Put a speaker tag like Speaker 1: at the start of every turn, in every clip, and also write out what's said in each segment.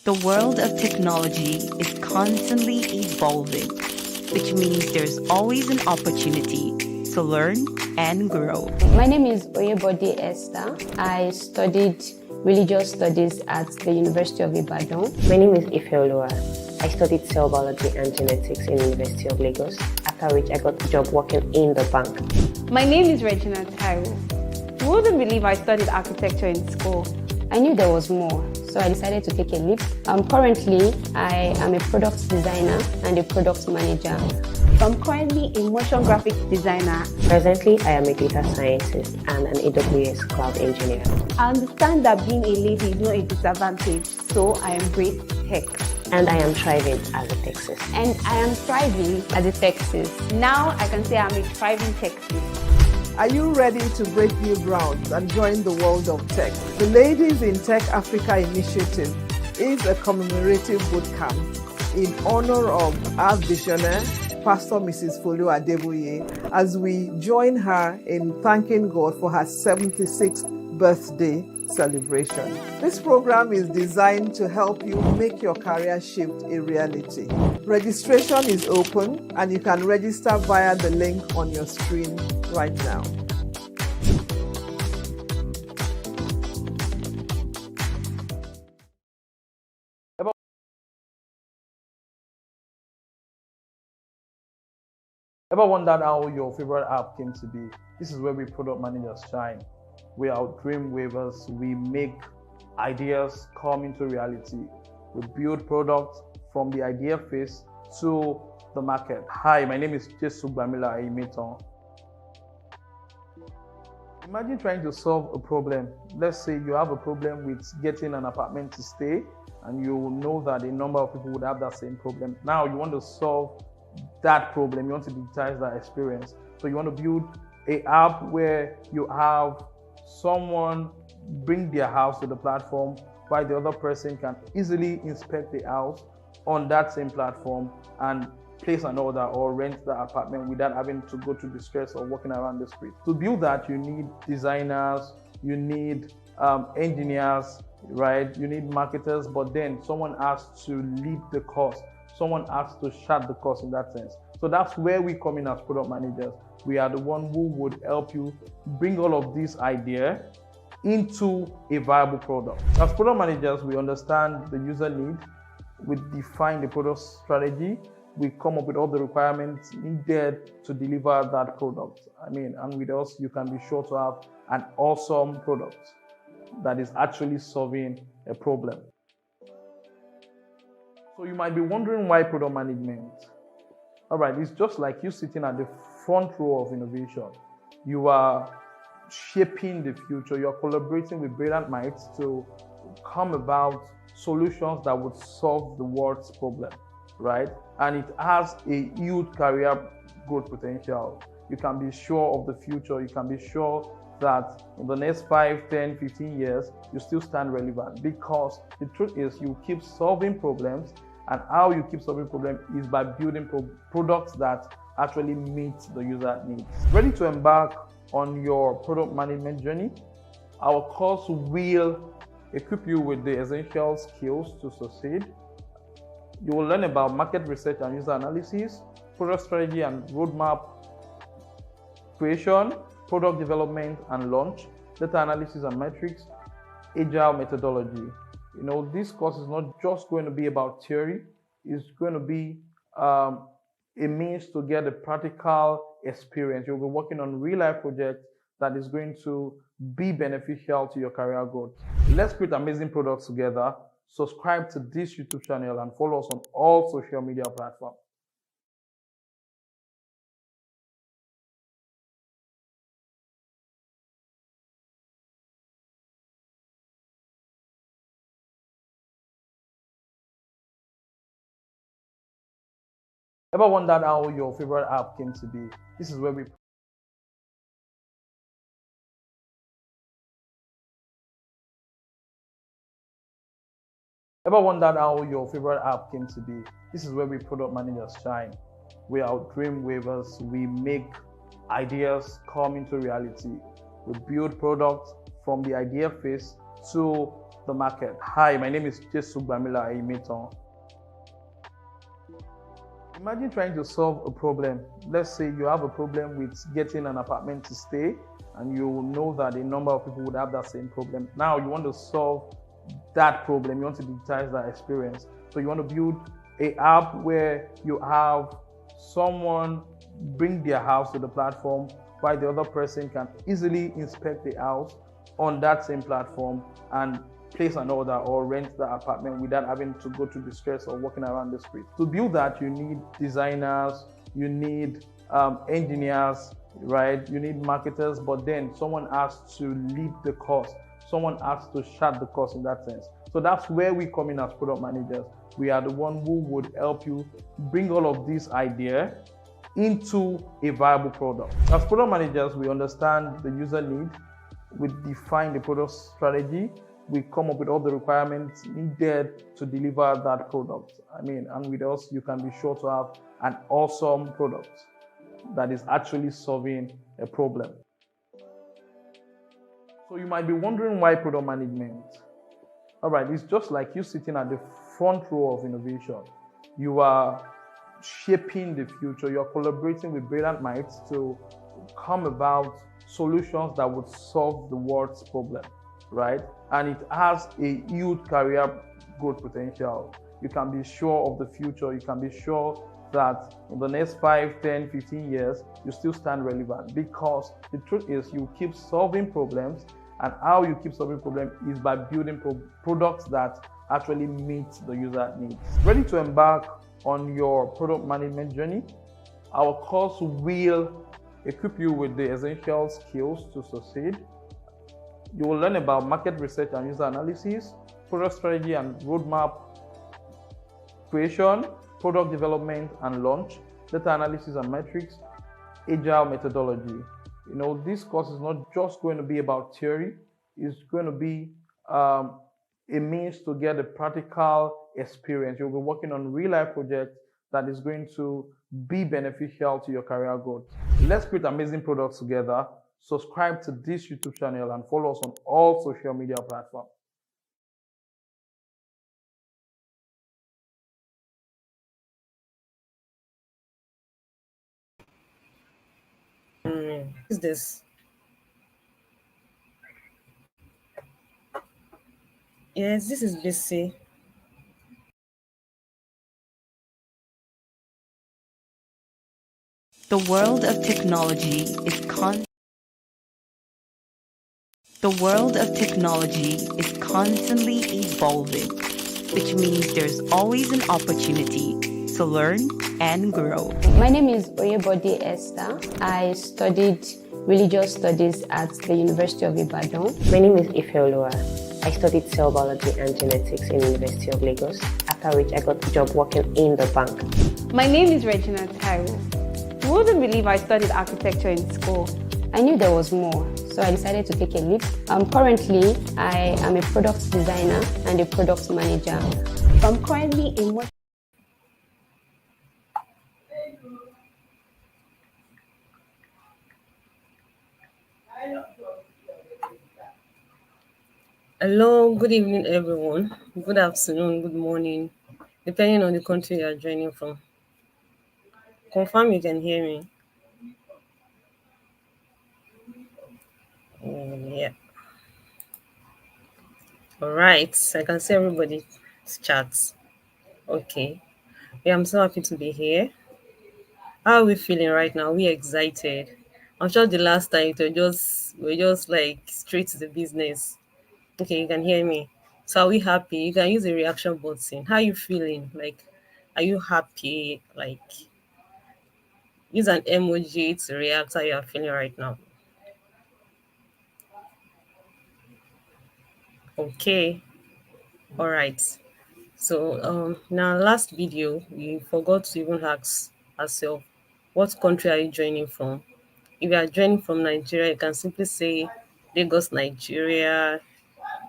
Speaker 1: The world of technology is constantly evolving, which means there's always an opportunity to learn and grow.
Speaker 2: My name is Oyebode Esther. I studied religious studies at the University of Ibadan.
Speaker 3: My name is Ifeoluwa. I studied cell biology and genetics in the University of Lagos, after which I got a job working in the bank.
Speaker 4: My name is Regina Taiwo. You wouldn't believe I studied architecture in school.
Speaker 2: I knew there was more, so I decided to take a leap. Currently, I am a product designer and a product manager.
Speaker 4: I'm currently a motion graphics designer.
Speaker 3: Presently, I am a data scientist and an AWS cloud engineer.
Speaker 4: I understand that being a lady is not a disadvantage, so I embrace tech.
Speaker 3: And I am thriving as a Texas.
Speaker 2: And I am thriving as a Texas.
Speaker 4: Now I can say I'm a thriving Texas.
Speaker 5: Are you ready to break new ground and join the world of tech? The Ladies in Tech Africa initiative is a commemorative bootcamp in honor of our visionary, Pastor Mrs. Folu Adeboye, as we join her in thanking God for her 76th birthday celebration. This program is designed to help you make your career shift a reality. Registration is open and you can register via the link on your screen right now.
Speaker 6: Ever wondered how your favorite app came to be? This is where we product managers shine. We are dream weavers. We make ideas come into reality. We build products from the idea phase to the market. Hi, my name is Jesu Bamila Aimeton. Imagine trying to solve a problem. Let's say you have a problem with getting an apartment to stay, and you know that a number of people would have that same problem. Now you want to solve that problem, you want to digitize that experience. So you want to build an app where you have someone bring their house to the platform while the other person can easily inspect the house on that same platform and place an order or rent the apartment without having to go through the stress of walking around the street. To build that, you need designers, you need engineers, right? You need marketers, but then someone has to lead the course. Someone has to chart the course in that sense. So that's where we come in as product managers. We are the one who would help you bring all of this idea into a viable product. As product managers, we understand the user need, we define the product strategy, we come up with all the requirements needed to deliver that product. And with us, you can be sure to have an awesome product that is actually solving a problem. So you might be wondering why product management? All right, it's just like you sitting at the front row of innovation. You are shaping the future. You're collaborating with brilliant minds to come about solutions that would solve the world's problem, right? And it has a huge career growth potential. You can be sure of the future. You can be sure that in the next 5, 10, 15 years, you still stand relevant, because the truth is you keep solving problems, and how you keep solving problems is by building products that actually meet the user needs. Ready to embark on your product management journey? Our course will equip you with the essential skills to succeed. You will learn about market research and user analysis, product strategy and roadmap creation, product development and launch, data analysis and metrics, agile methodology. This course is not just going to be about theory, it's going to be a means to get a practical experience. You'll be working on real-life projects that is going to be beneficial to your career growth. Let's create amazing products together. Subscribe to this YouTube channel and follow us on all social media platforms. Ever wondered how your favorite app came to be? This is where we Ever wondered how your favorite app came to be? This is where we product managers shine. We are dream weavers. We make ideas come into reality. We build products from the idea phase to the market. Hi, my name is Jesu Bamila Aimeton. Imagine trying to solve a problem. Let's say you have a problem with getting an apartment to stay, and you know that a number of people would have that same problem. Now you want to solve that problem, you want to digitize that experience. So you want to build an app where you have someone bring their house to the platform while the other person can easily inspect the house on that same platform and place an order or rent the apartment without having to go through the stress of walking around the street. To build that, you need designers, you need engineers, right? You need marketers, but then someone has to lead the course. Someone has to chart the course in that sense. So that's where we come in as product managers. We are the one who would help you bring all of these ideas into a viable product. As product managers, we understand the user need, we define the product strategy, we come up with all the requirements needed to deliver that product. And with us, you can be sure to have an awesome product that is actually solving a problem. So you might be wondering why product management? All right, it's just like you sitting at the front row of innovation. You are shaping the future. You're collaborating with brilliant minds to come about solutions that would solve the world's problem, right? And it has a huge career growth potential. You can be sure of the future. You can be sure that in the next 5, 10, 15 years, you still stand relevant, because the truth is you keep solving problems, and how you keep solving problems is by building products that actually meet the user needs. Ready to embark on your product management journey? Our course will equip you with the essential skills to succeed. You will learn about market research and user analysis, product strategy and roadmap creation, product development and launch, data analysis and metrics, agile methodology. This course is not just going to be about theory, it's going to be a means to get a practical experience. You'll be working on real life projects that is going to be beneficial to your career growth. Let's create amazing products together. Subscribe to this YouTube channel and follow us on all social media platforms.
Speaker 7: Is this? Yes, this is BC.
Speaker 1: The world of technology is constantly evolving, which means there's always an opportunity to learn and grow.
Speaker 2: My name is Oyebode Esther. I studied religious studies at the University of Ibadan.
Speaker 3: My name is Ifeoluwa. I studied cell biology and genetics in the University of Lagos, after which I got a job working in the bank.
Speaker 4: My name is Regina Taiwo. You wouldn't believe I studied architecture in school.
Speaker 2: I knew there was more, so I decided to take a leap. Currently, I am a product designer and a product manager.
Speaker 4: I'm currently in what?
Speaker 7: Hello, good evening, everyone. Good afternoon, good morning, depending on the country you are joining from. Confirm you can hear me. Yeah. All right. I can see everybody's chats. Okay. Yeah, I'm so happy to be here. How are we feeling right now? We excited. I'm sure the last time we're just like straight to the business. Okay, you can hear me. So are we happy? You can use the reaction button. How are you feeling? Like, are you happy? Like, use an emoji to react how you are feeling right now. Okay. All right. So in our last video, we forgot to even ask ourselves, what country are you joining from? If you are joining from Nigeria, you can simply say Lagos, Nigeria.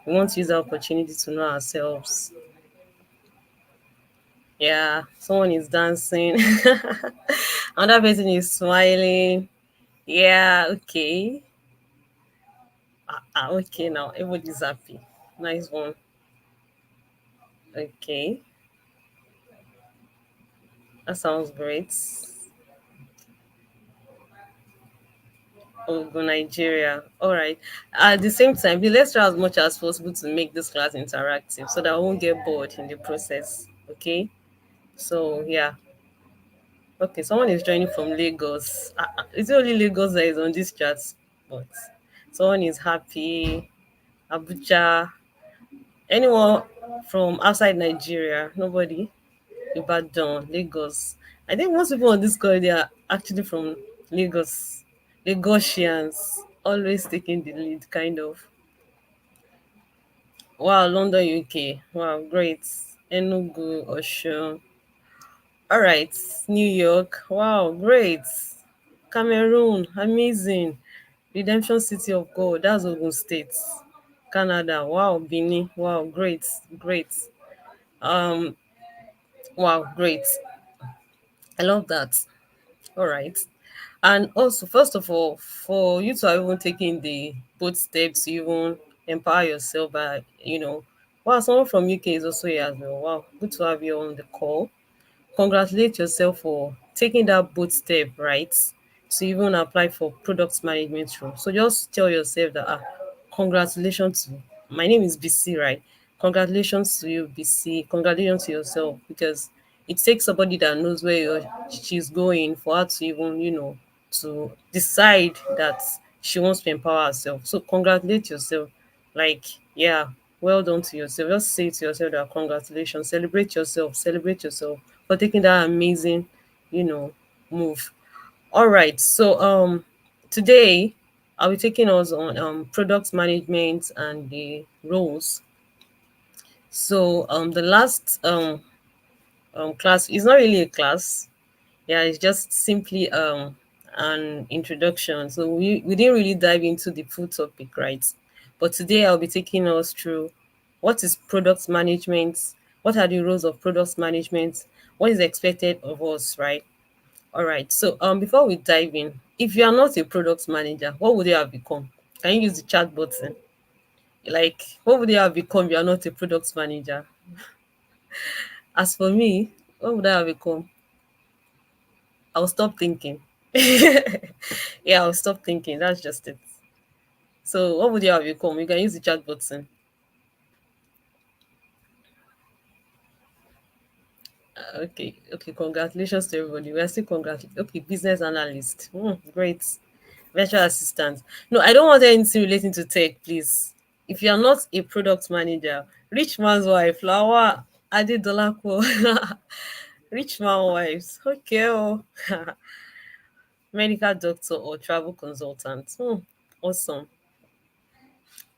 Speaker 7: We want to use the opportunity to know ourselves. Yeah, someone is dancing. Another person is smiling. Yeah, okay. Okay, now everybody's happy. Nice one. Okay, that sounds great. Ogun, Nigeria. All right. At the same time, let's try as much as possible to make this class interactive so that I won't get bored in the process. Okay. So yeah. Okay. Someone is joining from Lagos. Is it only Lagos that is on this chat? But someone is happy. Abuja. Anyone from outside Nigeria? Nobody. Ibadan, Lagos. I think most people on this call they are actually from Lagos. Lagosians always taking the lead, kind of. Wow, London, UK. Wow, great. Enugu, Oshun. All right, New York. Wow, great. Cameroon, amazing. Redemption City of God. That's Ogun State. Canada. Wow, Benin. Wow, great, great. Um, wow, great. I love that. All right. And also, first of all, for you to have even taken the both steps, to even empower yourself by, wow, someone from UK is also here as well. Wow, good to have you on the call. Congratulate yourself for taking that bold step, right? To even apply for product management role. So just tell yourself that congratulations to my name is BC, right? Congratulations to you, BC. Congratulations to yourself because it takes somebody that knows where she's going for her to even, to decide that she wants to empower herself. So congratulate yourself. Like, yeah, well done to yourself. Just say to yourself that congratulations. Celebrate yourself for taking that amazing, you know, move. All right. So today I'll be taking us on product management and the roles. So the last class is not really a class. Yeah, it's just simply an introduction. So we didn't really dive into the full topic, right? But today I'll be taking us through what is product management, what are the roles of product management, what is expected of us, right? All right. So before we dive in, if you are not a product manager, what would you have become? Can you use the chat button? Like, what would you have become if you are not a product manager? As for me, what would I have become? I'll stop thinking. Yeah, I'll stop thinking. That's just it. So, what would you have become? You can use the chat button. Okay, okay. Congratulations to everybody. We are still congratulating. Okay, business analyst. Great. Virtual assistant. No, I don't want anything relating to tech, please. If you are not a product manager, rich man's wife, Flower Adi Dolakwo. Rich man wives. Okay. Oh. Medical doctor or travel consultant. Awesome.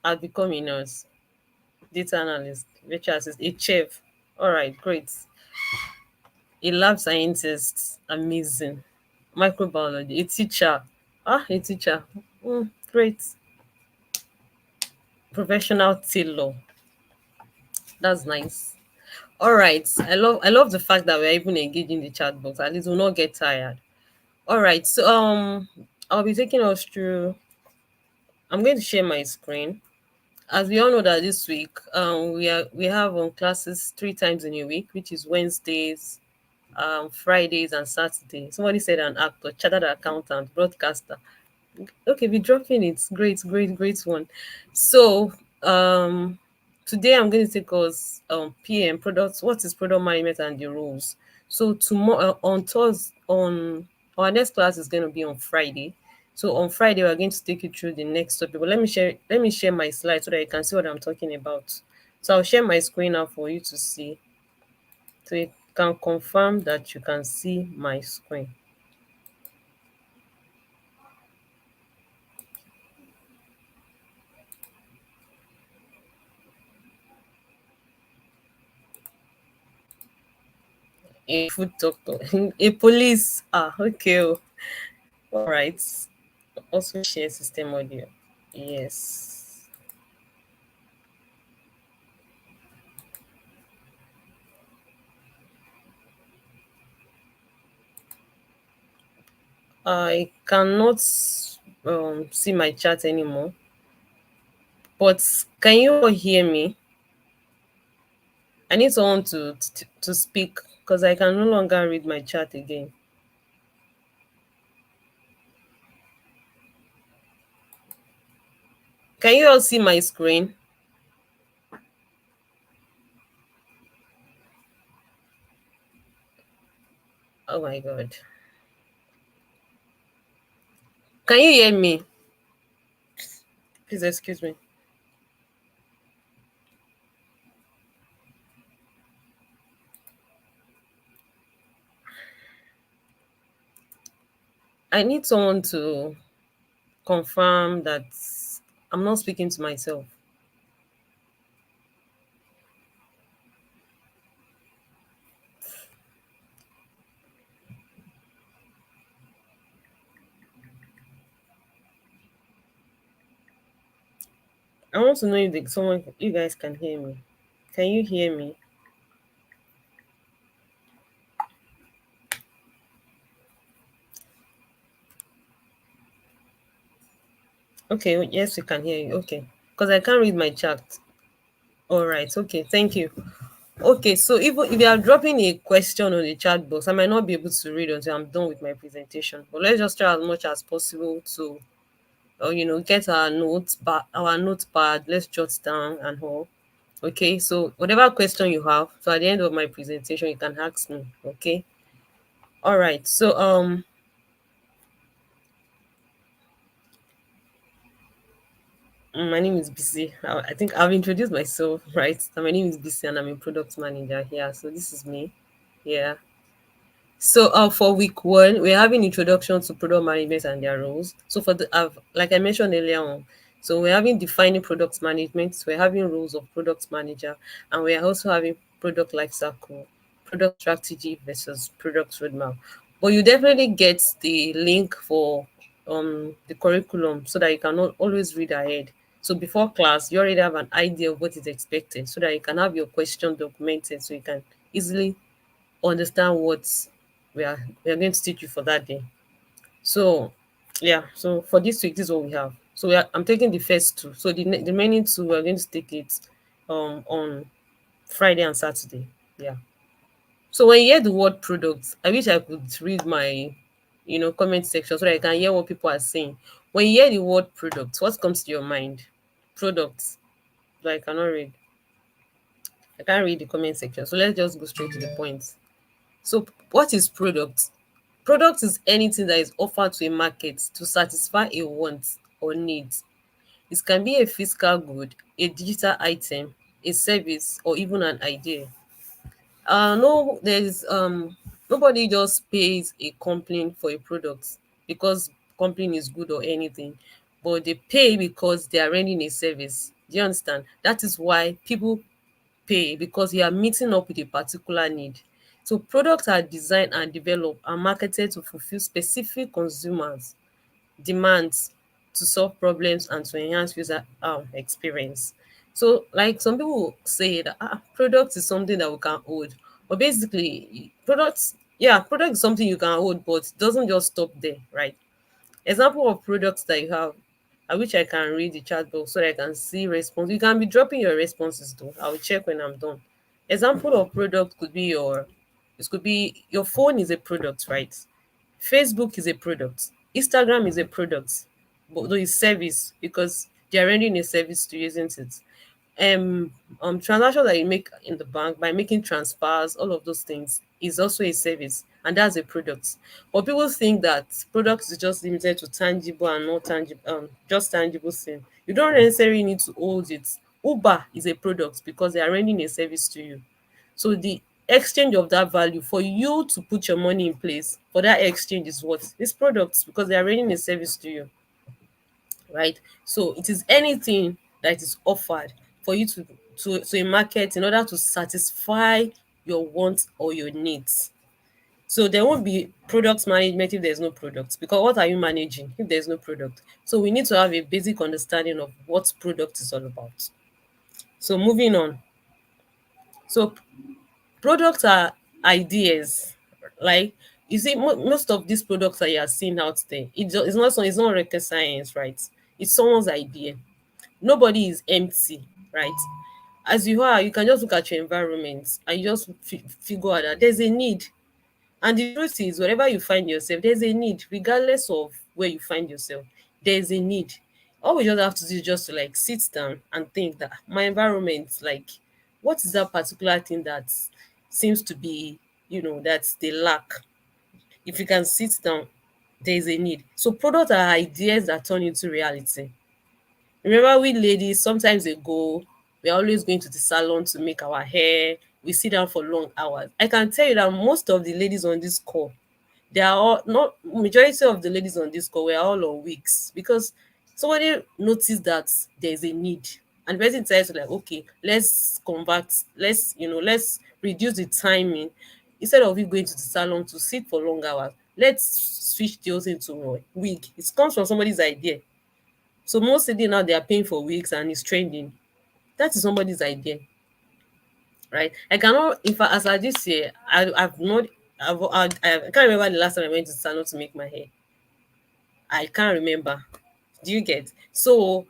Speaker 7: I'll become a nurse, data analyst, virtual assistant, a chef. All right, great. A lab scientist, amazing. Microbiology, a teacher. A teacher. Great. Professional tailor. That's nice. All right. I love the fact that we're even engaging the chat box. At least we'll not get tired. All right. So I'll be taking us through. I'm going to share my screen. As we all know that this week, we have classes 3 times in a week, which is Wednesdays, Fridays, and Saturday. Somebody said an actor, chartered accountant, broadcaster. Okay, be dropping it. Great, great, great one. So today I'm going to take us PM products. What is product management and the rules? So tomorrow on Thursday, on our next class is going to be on Friday. So on Friday we're going to take you through the next topic. But let me share my slide so that you can see what I'm talking about. So I'll share my screen now for you to see. So you can confirm that you can see my screen. A food doctor, a police. Okay. All right. Also share system audio. Yes. I cannot see my chat anymore. But can you all hear me? I need someone to speak because I can no longer read my chat again. Can you all see my screen? Oh my god. Can you hear me? Please excuse me. I need someone to confirm that I'm not speaking to myself. I want to know if someone you guys can hear me. Can you hear me? Okay, yes, we can hear you. Okay. Because I can't read my chat. All right, okay, thank you. Okay, so even if you are dropping a question on the chat box, I might not be able to read until I'm done with my presentation. But let's just try as much as possible to get our notepad, let's jot down and all. Okay, so whatever question you have, so at the end of my presentation, you can ask me. Okay. All right. So my name is BC. I think I've introduced myself, right? So my name is BC and I'm a product manager here. So this is me. Yeah. So for week one, we're having introduction to product management and their roles. So for the like I mentioned earlier on, so we're having defining product management, we're having roles of product manager, and we're also having product life cycle, product strategy versus product roadmap. But you definitely get the link for the curriculum so that you can always read ahead. So before class, you already have an idea of what is expected so that you can have your question documented so you can easily understand what we are going to teach you for that day. So yeah, so for this week, this is what we have. So I'm taking the first two. So the remaining two we're going to take it on Friday and Saturday. Yeah. So when you hear the word product, I wish I could read my comment section so that I can hear what people are saying. When you hear the word product, what comes to your mind? Products. But I cannot read. I can't read the comment section. So let's just go straight to the point. So, what is product? Product is anything that is offered to a market to satisfy a want or need. It can be a physical good, a digital item, a service, or even an idea. No, there's nobody just pays a company for a product because company is good or anything, but they pay because they are rendering a service. Do you understand? That is why people pay because you are meeting up with a particular need. So products are designed and developed and marketed to fulfill specific consumers demands, to solve problems and to enhance user experience. So like some people say that product is something that we can hold, but basically products, yeah, product is something you can hold, but it doesn't just stop there, right? Example of products that you have. I wish I can read the chat box so that I can see response. You can be dropping your responses though. I will check when I'm done. Example of product could be your phone is a product, right? Facebook is a product. Instagram is a product, but though it's service because they're rendering a service to you, isn't it? Transactions that you make in the bank by making transfers, all of those things is also a service, and that's a product. But people think that products is just limited to tangible and not tangible, just tangible thing. You don't necessarily need to hold it. Uber is a product because they are rendering a service to you. So the exchange of that value for you to put your money in place for that exchange is what? It's products because they are rendering a service to you, right? So it is anything that is offered for you to a market in order to satisfy your wants or your needs. So there won't be product management if there's no product, because what are you managing if there's no product? So we need to have a basic understanding of what product is all about. So moving on. So products are ideas. Like you see, most of these products that you are seeing out there, it's not rocket science, right? It's someone's idea. Nobody is empty, right? as you are, you can just look at your environment and you just figure out that there's a need. And the truth is, wherever you find yourself, there's a need, regardless of where you find yourself, there's a need. All we just have to do is just to like sit down and think that my environment, like, what is that particular thing that seems to be, that's the lack. If you can sit down, there's a need. So products are ideas that turn into reality. Remember, we ladies, sometimes ago, we're always going to the salon to make our hair. We sit down for long hours. I can tell you that most of the ladies on this call, they are all not majority of the ladies on this call were all on weeks because somebody noticed that there's a need. And the person decides to like, okay, let's convert, let's reduce the timing. Instead of you going to the salon to sit for long hours, let's switch the whole thing to a wig. It comes from somebody's idea. So most ladies now they are paying for wigs and it's trending. That is somebody's idea, right? I cannot. In fact, as I this year, I've not. I can't remember the last time I went to the salon to make my hair. I can't remember. Do you get? So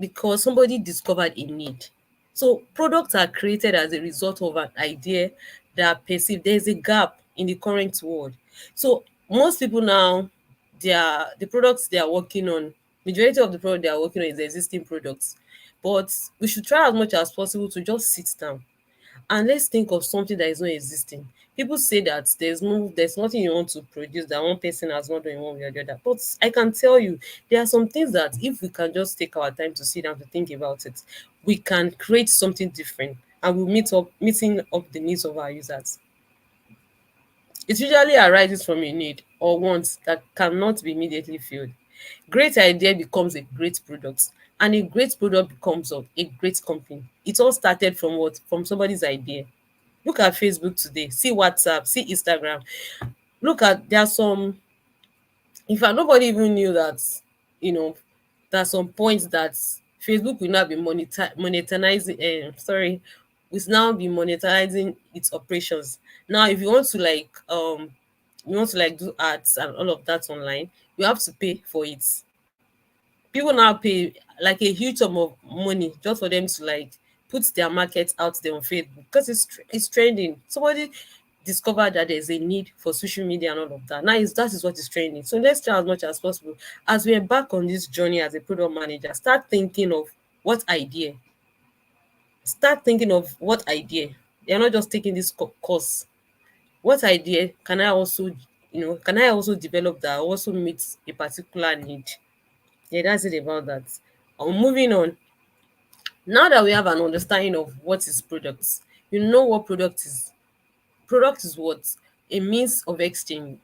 Speaker 7: because somebody discovered a need. So products are created as a result of an idea that perceived there's a gap in the current world. So most people now, the products they are working on, majority of the product they are working on is the existing products. But we should try as much as possible to just sit down and let's think of something that is not existing. People say that there's nothing you want to produce that one person has not done in one way or the other. But I can tell you, there are some things that if we can just take our time to sit down to think about it, we can create something different and we'll meeting up the needs of our users. It usually arises from a need or want that cannot be immediately filled. Great idea becomes a great product, and a great product becomes a great company. It all started from what? From somebody's idea. Look at Facebook today, see WhatsApp, see Instagram. Look at there are some, in fact, nobody even knew that, you know, there are some points that Facebook will now be monetizing, sorry, will now be monetizing its operations. Now, if you want to like do ads and all of that online, you have to pay for it. People now pay like a huge sum of money just for them to like put their market out there on Facebook because it's trending. Somebody discovered that there's a need for social media and all of that. Now that is what is trending. So let's try as much as possible as we embark on this journey as a product manager. Start thinking of what idea. Start thinking of what idea. You're not just taking this course. What idea can I also, can I also develop that also meets a particular need? Yeah, that's it about that. Moving on. Now that we have an understanding of what is products, you know what product is. Product is what? A means of exchange.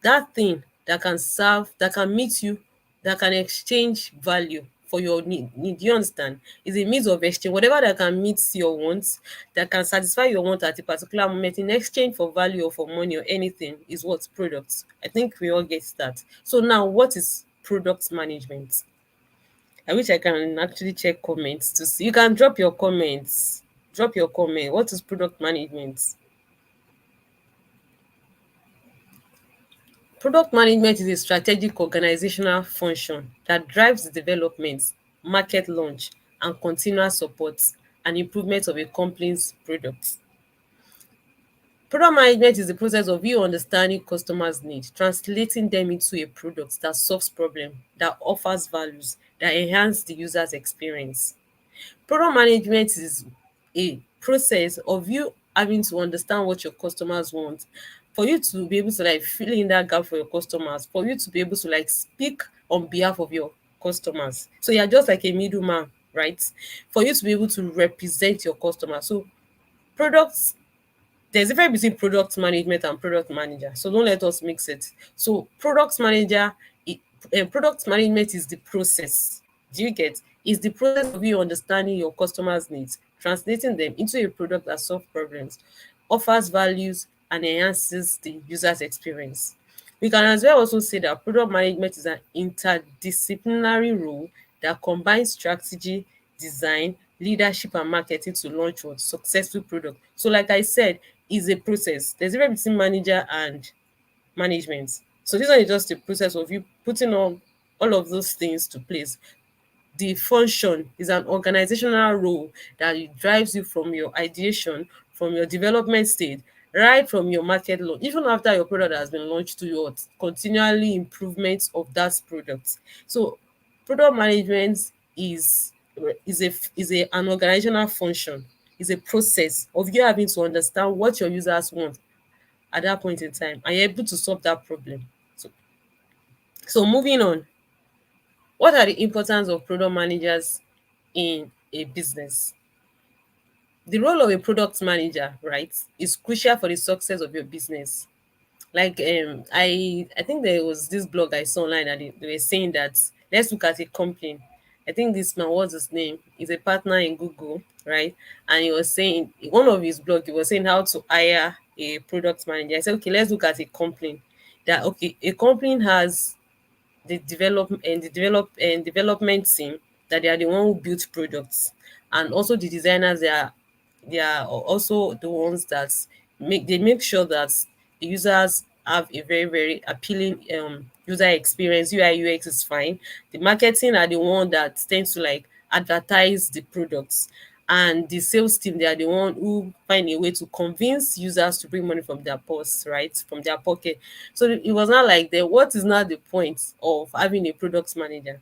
Speaker 7: That thing that can serve, that can meet you, that can exchange value for your need. Do you understand? Is a means of exchange. Whatever that can meet your wants, that can satisfy your want at a particular moment in exchange for value or for money or anything is what products. I think we all get that. So now what is product management? I wish I can actually check comments to see. You can drop your comments. Drop your comment. What is product management? Product management is a strategic organizational function that drives the development, market launch, and continuous support and improvement of a company's products. Product management is the process of you understanding customers' needs, translating them into a product that solves problems, that offers values, that enhance the user's experience. Product management is a process of you having to understand what your customers want, for you to be able to like fill in that gap for your customers, for you to be able to like speak on behalf of your customers. So you're just like a middleman, right? For you to be able to represent your customers. So products there's a difference between product management and product manager. So don't let us mix it. So product management is the process. Do you get? Is the process of you understanding your customers' needs, translating them into a product that solves problems, offers values, and enhances the user's experience. We can as well also say that product management is an interdisciplinary role that combines strategy, design, leadership, and marketing to launch a successful product. So, like I said, is a process. There's a difference between manager and management. So this one is just a process of you putting on all of those things to place. the function is an organizational role that it drives you from your ideation, from your development stage, right from your market launch, even after your product has been launched, to your continually improvement of that product. So product management is an organizational function, is a process of you having to understand what your users want at that point in time, and you're able to solve that problem. So moving on, what are the importance of product managers in a business? The role of a product manager, right, is crucial for the success of your business. Like I think there was this blog I saw online, and they were saying that, let's look at a company. I think this man, what's his name, is a partner in Google, right? And he was saying, in one of his blog, he was saying how to hire a product manager. I said, okay, let's look at a company. That, okay, a company has the development team, that they are the one who built products, and also the designers, they are also the ones that make sure that the users have a very, very appealing user experience. UI UX is fine. The marketing are the one that tends to like advertise the products, and the sales team, they are the one who find a way to convince users to bring money from their purse, right, from their pocket. So it was not like there. What is not the point of having a product manager?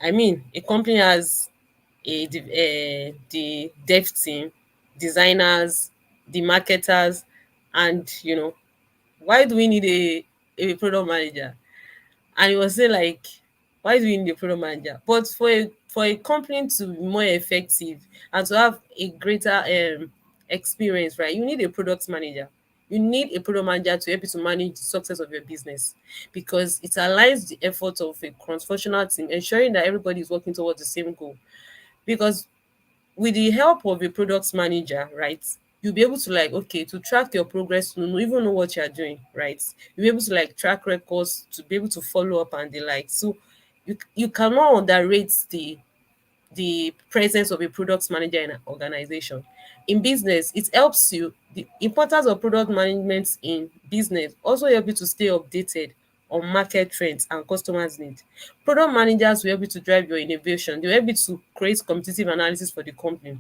Speaker 7: I mean, a company has the dev team, designers, the marketers, and why do we need a product manager? And he was saying like, why do we need a product manager? But for a company to be more effective and to have a greater experience, right, you need a product manager. You need a product manager to help you to manage the success of your business, because it aligns the efforts of a cross-functional team, ensuring that everybody is working towards the same goal. Because with the help of a product manager, right, you'll be able to like, okay, to track your progress, to even know what you're doing, right? You'll be able to like track records, to be able to follow up and the like. So you cannot underrate the presence of a product manager in an organization. In business, it helps you. The importance of product management in business also help you to stay updated on market trends and customers' needs. Product managers will help you to drive your innovation. They will help you to create competitive analysis for the company.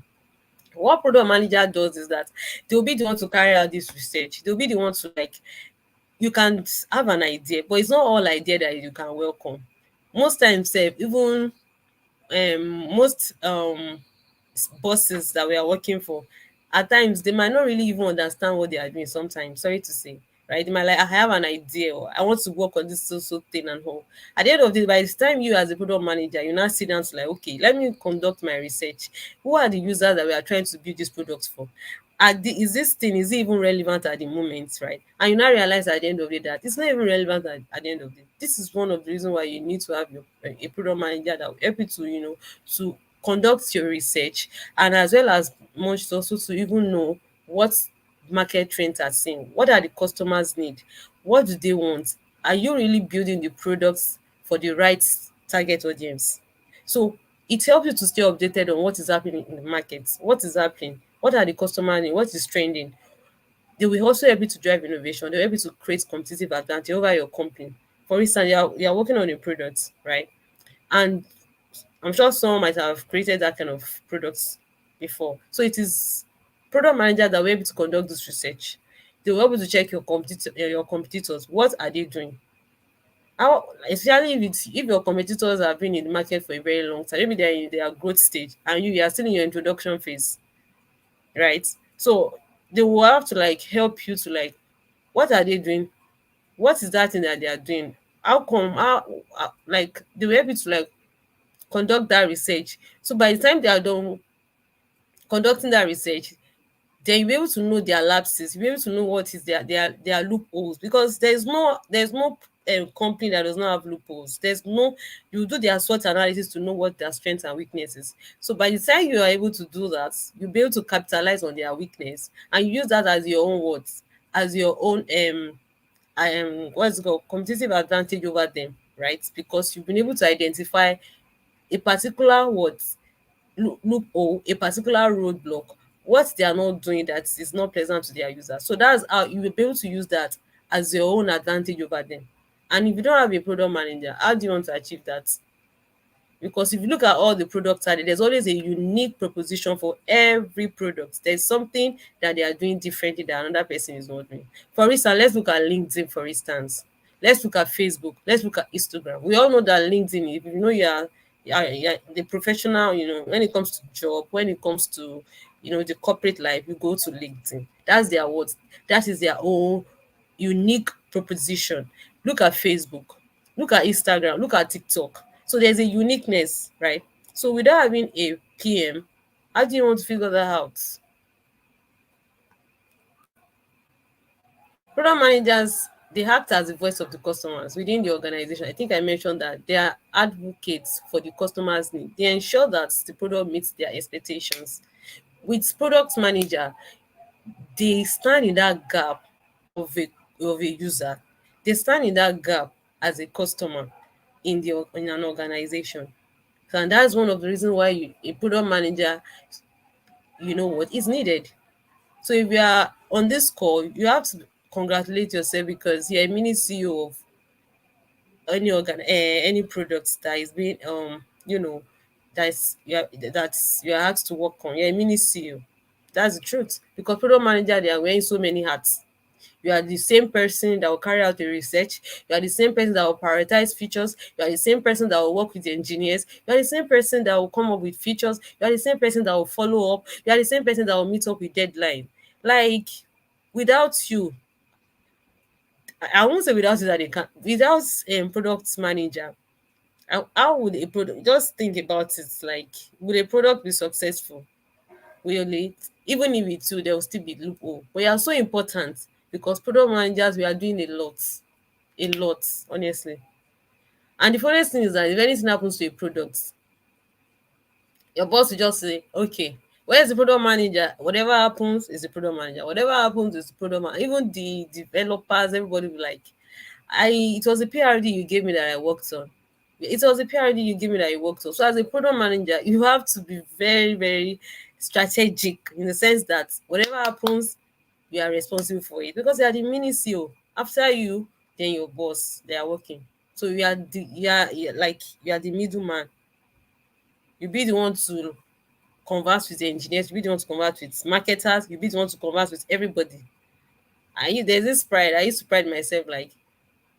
Speaker 7: What product manager does is that they'll be the one to carry out this research. They'll be the one to like, you can have an idea, but it's not all idea that you can welcome. Most times, even most bosses that we are working for, at times they might not really even understand what they are doing sometimes, sorry to say, right? They might like, I have an idea, or I want to work on this so thing and all. At the end of the day, by the time you as a product manager, you now sit down to like, okay, let me conduct my research. Who are the users that we are trying to build this product for? Is this thing, is it even relevant at the moment, right? And you now realize at the end of the day that it's not even relevant at the end of the day. This is one of the reasons why you need to have a product manager that will help you to to conduct your research, and as well as much also to even know what market trends are seeing, what are the customers need, what do they want, are you really building the products for the right target audience? So it helps you to stay updated on what is happening in the market, what is happening, what are the customer need, what is trending. They will also help you to drive innovation. They'll help you to create competitive advantage over your company. For instance, you are working on a product, right? And I'm sure someone might have created that kind of products before. So it is product manager that will be able to conduct this research. They will be able to check your competitors. What are they doing? How, especially if your competitors have been in the market for a very long time, maybe they're in their growth stage and you are still in your introduction phase, right? So they will have to like help you to like, what are they doing? What is that thing that they are doing? How come? Like they will help you to like conduct that research. So by the time they are done conducting that research, then you'll be able to know their lapses, you'll be able to know what is their loopholes, because there's no company that does not have loopholes. There's no, you do their SWOT analysis to know what their strengths and weaknesses. So by the time you are able to do that, you'll be able to capitalize on their weakness and use that as your own words, as your own what's it called, competitive advantage over them, right? Because you've been able to identify a particular what loophole, a particular roadblock, what they are not doing that is not pleasant to their users. So that's how you will be able to use that as your own advantage over them. And if you don't have a product manager, how do you want to achieve that? Because if you look at all the products out there, there's always a unique proposition for every product. There's something that they are doing differently that another person is not doing. For instance, let's look at LinkedIn, for instance. Let's look at Facebook. Let's look at Instagram. We all know that LinkedIn, if you know you're the professional, when it comes to job, when it comes to the corporate life, you go to LinkedIn. That's their what? That is their own unique proposition. Look at Facebook, look at Instagram, look at TikTok. So there's a uniqueness, right? So without having a PM, how do you want to figure that out? Product managers, they act as the voice of the customers within the organization. I think I mentioned that they are advocates for the customers' need. They ensure that the product meets their expectations. With product manager, they stand in that gap of a user. They stand in that gap as a customer in an organization. So, and that's one of the reasons why a product manager, is needed. So if you are on this call, you have to congratulate yourself because you're a mini CEO of any product that is being that's you're asked to work on. You're a mini CEO. That's the truth. Because product manager, they are wearing so many hats. You are the same person that will carry out the research. You are the same person that will prioritize features. You are the same person that will work with the engineers. You are the same person that will come up with features. You are the same person that will follow up. You are the same person that will meet up with deadline. Like, without you, I won't say without you that they can. Without product manager, how would a product? Just think about it. Like, would a product be successful? Really, even if it's two, there will still be loophole. But you are so important because product managers, we are doing a lot, honestly. And the funniest thing is that if anything happens to a product, your boss will just say, "Okay, where's the product manager? Whatever happens is the product manager. Whatever happens is the product manager." Even the developers, everybody will be like, It was a PRD you gave me that I worked on. It was a PRD you gave me that I worked on. So as a product manager, you have to be very, very strategic in the sense that whatever happens, you are responsible for it because you are the mini CEO. After you, then your boss. They are working. So you are the middleman. You be the one to converse with the engineers. You be the one to converse with marketers. You be the one to converse with everybody. There's this pride. I used to pride myself like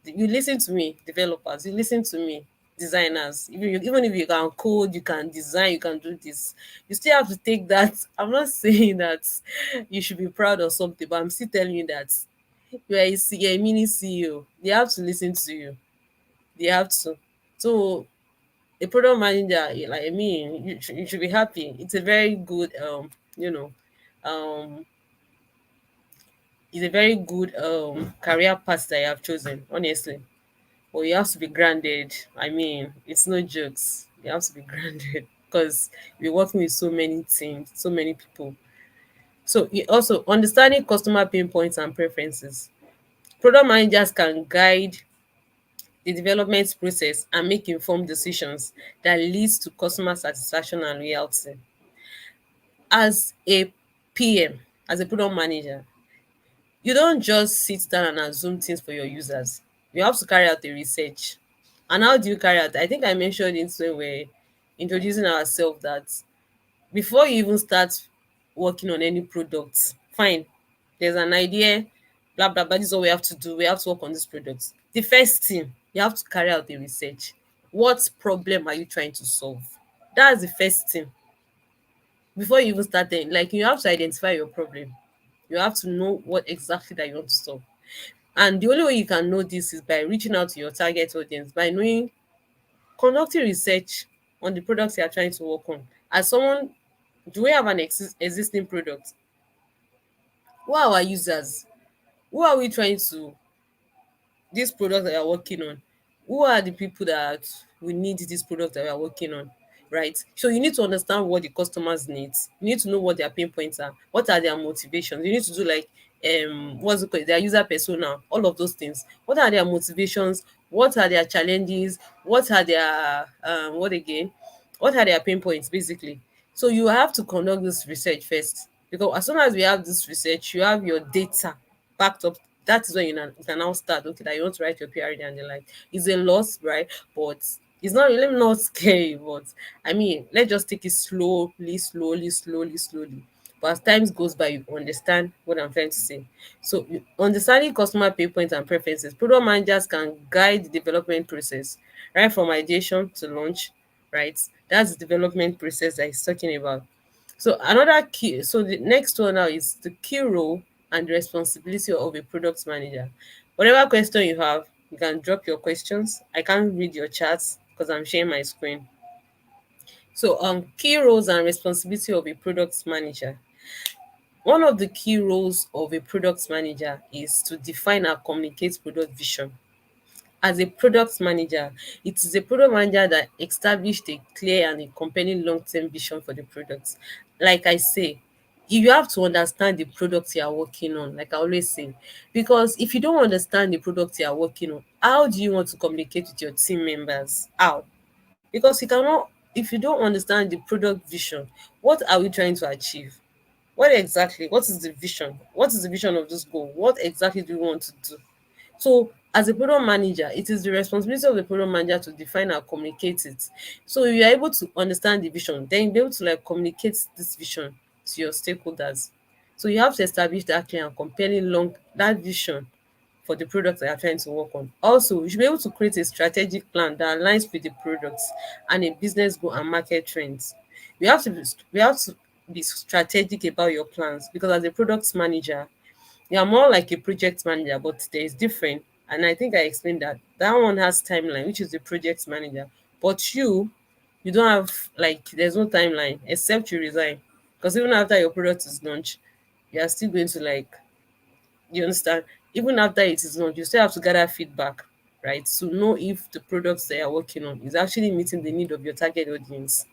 Speaker 7: you listen to me, developers, you listen to me, designers. Even if you can code, you can design, you can do this, you still have to take that. I'm not saying that you should be proud or something, but I'm still telling you that you're a mini CEO. They have to listen to you. They have to. So a product manager, like I mean, you should be happy. It's a very good you know, um it's a very good career path that you have chosen, honestly. But you have to be grounded. I mean, it's no jokes. You have to be grounded because you're working with so many teams, so many people. So you also understanding customer pain points and preferences. Product managers can guide the development process and make informed decisions that leads to customer satisfaction and loyalty. As a PM, as a product manager, you don't just sit down and assume things for your users. You have to carry out the research. And how do you carry out? I think I mentioned it when we're introducing ourselves that before you even start working on any product, fine, there's an idea, blah blah blah. This is what we have to do. We have to work on this product. The first thing, you have to carry out the research. What problem are you trying to solve? That's the first thing. Before you even start then, like you have to identify your problem. You have to know what exactly that you want to solve. And the only way you can know this is by reaching out to your target audience, by knowing, conducting research on the products you are trying to work on. As someone, do we have an existing product? Who are our users? Who are we trying to, this product that you're working on, who are the people that will need this product that you're working on, right? So you need to understand what the customers need. You need to know what their pain points are, what are their motivations. You need to do like what's it called, their user persona, all of those things. What are their motivations? What are their challenges? What are their what again? What are their pain points basically? So you have to conduct this research first, because as soon as we have this research, you have your data backed up. That is when you can now start, okay, that you want to write your PRD and the like. It's a loss, right? But It's not, let me not scare you, but I mean, let's just take it slowly. But as time goes by, you understand what I'm trying to say. So, understanding customer pain points and preferences, product managers can guide the development process, right from ideation to launch, right? That's the development process that he's talking about. So another key, so the next one now is the key role and responsibility of a product manager. Whatever question you have, you can drop your questions. I can't read your chats because I'm sharing my screen. So key roles and responsibility of a product manager. One of the key roles of a product manager is to define and communicate product vision. As a product manager, it is a product manager that established a clear and a compelling long-term vision for the product. Like I say, you have to understand the product you are working on, like I always say. Because if you don't understand the product you are working on, how do you want to communicate with your team members? How? Because you cannot, if you don't understand the product vision, what are we trying to achieve? What exactly? What is the vision? What is the vision of this goal? What exactly do you want to do? So, as a product manager, it is the responsibility of the product manager to define and communicate it. So, if you are able to understand the vision, then you'll be able to like communicate this vision to your stakeholders. So, you have to establish that clear and compelling long that vision for the product that you're trying to work on. Also, you should be able to create a strategic plan that aligns with the products and a business goal and market trends. We have to be strategic about your plans because as a product manager, you are more like a project manager, but there is different. And I think I explained that. That one has timeline, which is the project manager. But you don't have like there's no timeline except you resign. Because even after your product is launched, you are still going to like you understand? Even after it is launched, you still have to gather feedback, right? To know if the products that you're working on is actually meeting the need of your target audience.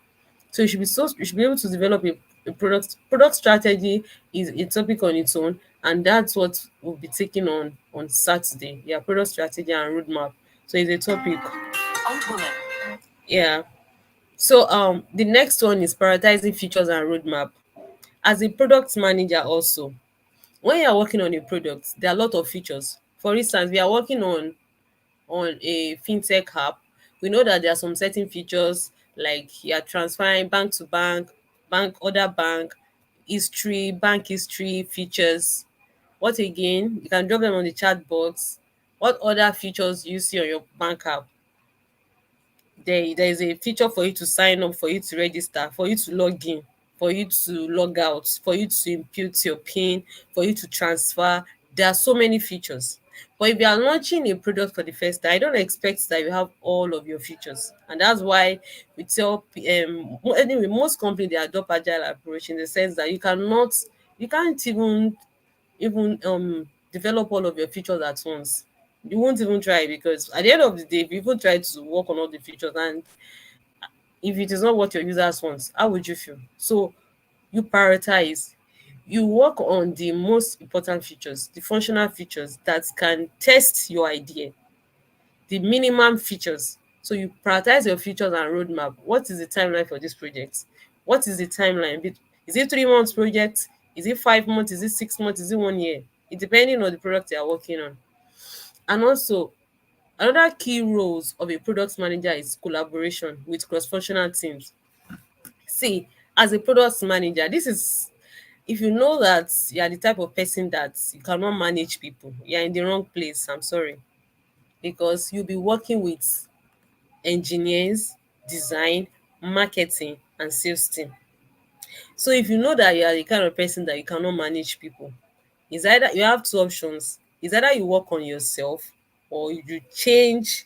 Speaker 7: So you should be able to develop a product strategy is a topic on its own, and that's what we'll be taking on Saturday. Yeah, product strategy and roadmap. So it's a topic. Yeah. So the next one is prioritizing features and roadmap. As a product manager also, when you're working on a product, there are a lot of features. For instance, we are working on a fintech app. We know that there are some certain features like you are transferring bank to bank, bank other bank, history, bank history features. What again? You can drop them on the chat box. What other features you see on your bank app? There is a feature for you to sign up, for you to register, for you to log in, for you to log out, for you to input your pin, for you to transfer. There are so many features. But if you are launching a product for the first time, I don't expect that you have all of your features. And that's why we tell anyway, most companies they adopt agile approach in the sense that you can't even develop all of your features at once. You won't even try because at the end of the day, if you even try to work on all the features and if it is not what your users want, how would you feel? So you prioritize, you work on the most important features, the functional features that can test your idea, the minimum features. So you prioritize your features and roadmap. What is the timeline for this project? What is the timeline? Is it 3 months project? Is it 5 months? Is it 6 months? Is it 1 year? It depending on the product you are working on. And also, another key roles of a product manager is collaboration with cross-functional teams. See, as a product manager, this is if you know that you are the type of person that you cannot manage people, you're in the wrong place. I'm sorry. Because you'll be working with engineers, design, marketing, and sales team. So if you know that you are the kind of person that you cannot manage people, is either you have two options. Is either you work on yourself or you change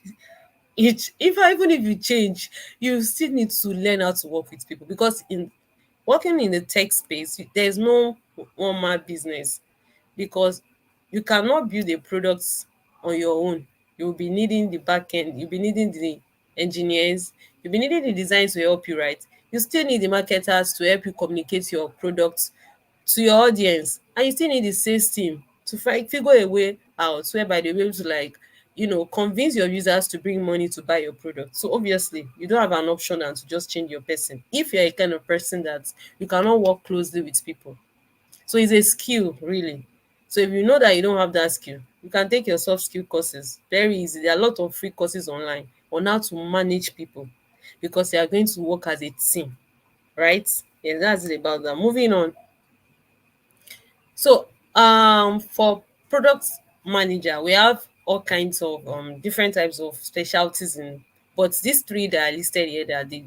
Speaker 7: it. Even if you change, you still need to learn how to work with people because in working in the tech space, there's no one man business because you cannot build a product on your own. You'll be needing the back end, you'll be needing the engineers, you'll be needing the design to help you, right? You still need the marketers to help you communicate your product to your audience, and you still need the sales team to figure a way out whereby they'll be able to like convince your users to bring money to buy your product. So obviously you don't have an option than to just change your person if you're a kind of person that you cannot work closely with people. So it's a skill, really. So if you know that you don't have that skill, you can take your soft skill courses. Very easy. There are a lot of free courses online. on how to manage people because you are going to work as a team, right? Yeah, that's it about that. Moving on. So, for product manager, we have all kinds of different types of specialties in, but these three that are listed here, that are the,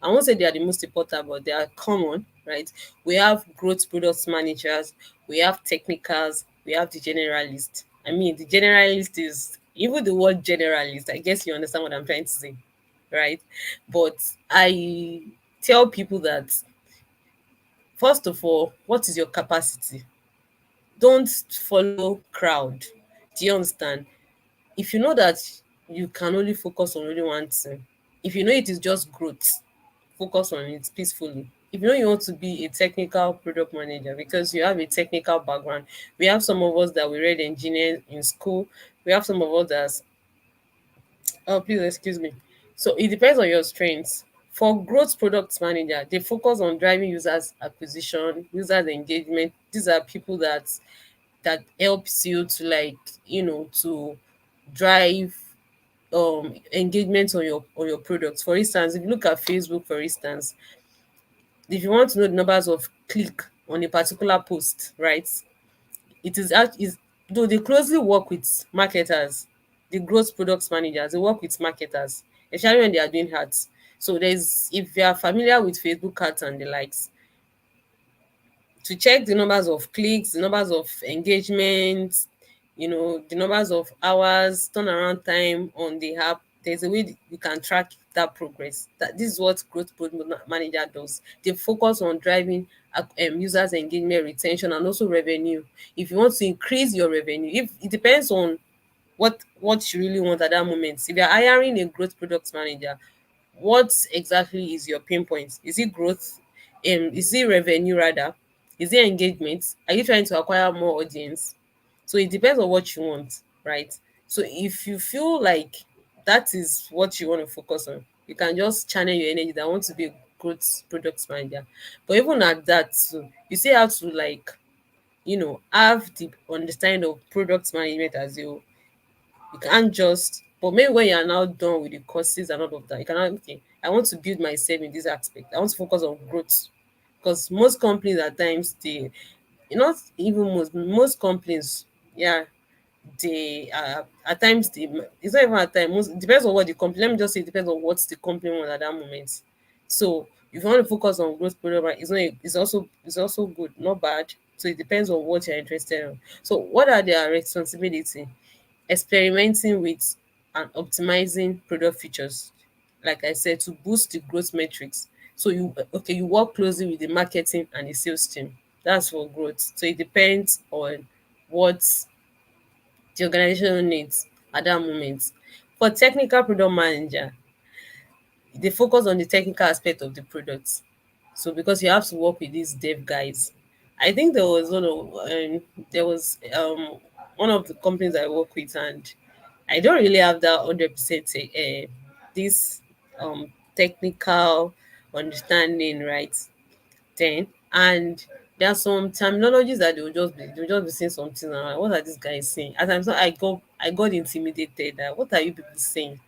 Speaker 7: I won't say they are the most important, but they are common, right? We have growth product managers, we have technicals, we have the generalist. I mean, the generalist is even the word generalist. I guess you understand what I'm trying to say, right? But I tell people that first of all, what is your capacity? Don't follow crowd. Do you understand? If you know that you can only focus on only one thing, if you know it is just growth, focus on it peacefully. If you know you want to be a technical product manager because you have a technical background, we have some of us that we read engineering in school, we have some of us that, oh please excuse me. So it depends on your strengths. For growth product manager, they focus on driving users acquisition, users engagement. These are people that helps you to, like, to drive engagement on your products. For instance, if you look at Facebook, for instance, if you want to know the numbers of click on a particular post, right? It is though they closely work with marketers, the growth products managers, they work with marketers, especially when they are doing ads. So there's, if you are familiar with Facebook ads and the likes, to check the numbers of clicks, the numbers of engagement, the numbers of hours, turnaround time on the app. There's a way you can track that progress. That this is what growth manager does. They focus on driving users engagement, retention, and also revenue. If you want to increase your revenue, if it depends on what you really want at that moment. If you're hiring a growth product manager, what exactly is your pain point? Is it growth? Is it revenue rather? Is it engagement? Are you trying to acquire more audience? So it depends on what you want, right? So if you feel like that is what you want to focus on, you can just channel your energy that I want to be a growth product manager. But even at that too, you still have to, like, have the understanding of product management as you. You can't just, but maybe when you are now done with the courses and all of that, you cannot, okay, I want to build myself in this aspect. I want to focus on growth. Because most companies at times, they, not even most companies, yeah, they at times they, it's not even at times, most, it depends on what the company, let me just say it depends on what the company wants at that moment. So if you want to focus on growth program, it's also good, not bad. So it depends on what you're interested in. So what are their responsibility? Experimenting with and optimizing product features, like I said, to boost the growth metrics. So you work closely with the marketing and the sales team. That's for growth. So it depends on what the organization needs at that moment. For technical product manager, they focus on the technical aspect of the product. So because you have to work with these dev guys, I think there was one of the companies I work with, and I don't really have that 100% this technical understanding, right? Then, and there are some terminologies that they'll just be saying something, and I'm like, what are these guys saying? At times I got intimidated that what are you people saying?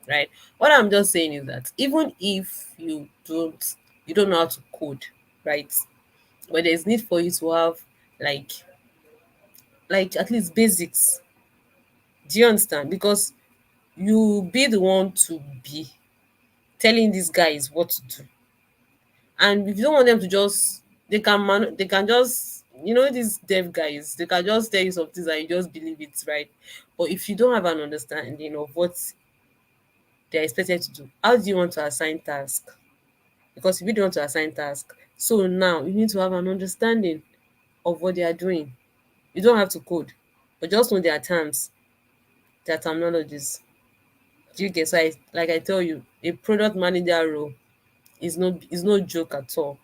Speaker 7: Right? What I'm just saying is that even if you don't know how to code, right? But there's need for you to have, like at least basics. Do you understand? Because you be the one to be telling these guys what to do. And if you don't want them to just, they can just, these dev guys, they can just tell you some things and you just believe it, right? But if you don't have an understanding of what they're expected to do, how do you want to assign task? Because if you don't want to assign task, so now you need to have an understanding of what they are doing. You don't have to code, but just know their terms, their terminologies. Do you get? So like I tell you, a product manager role is no joke at all.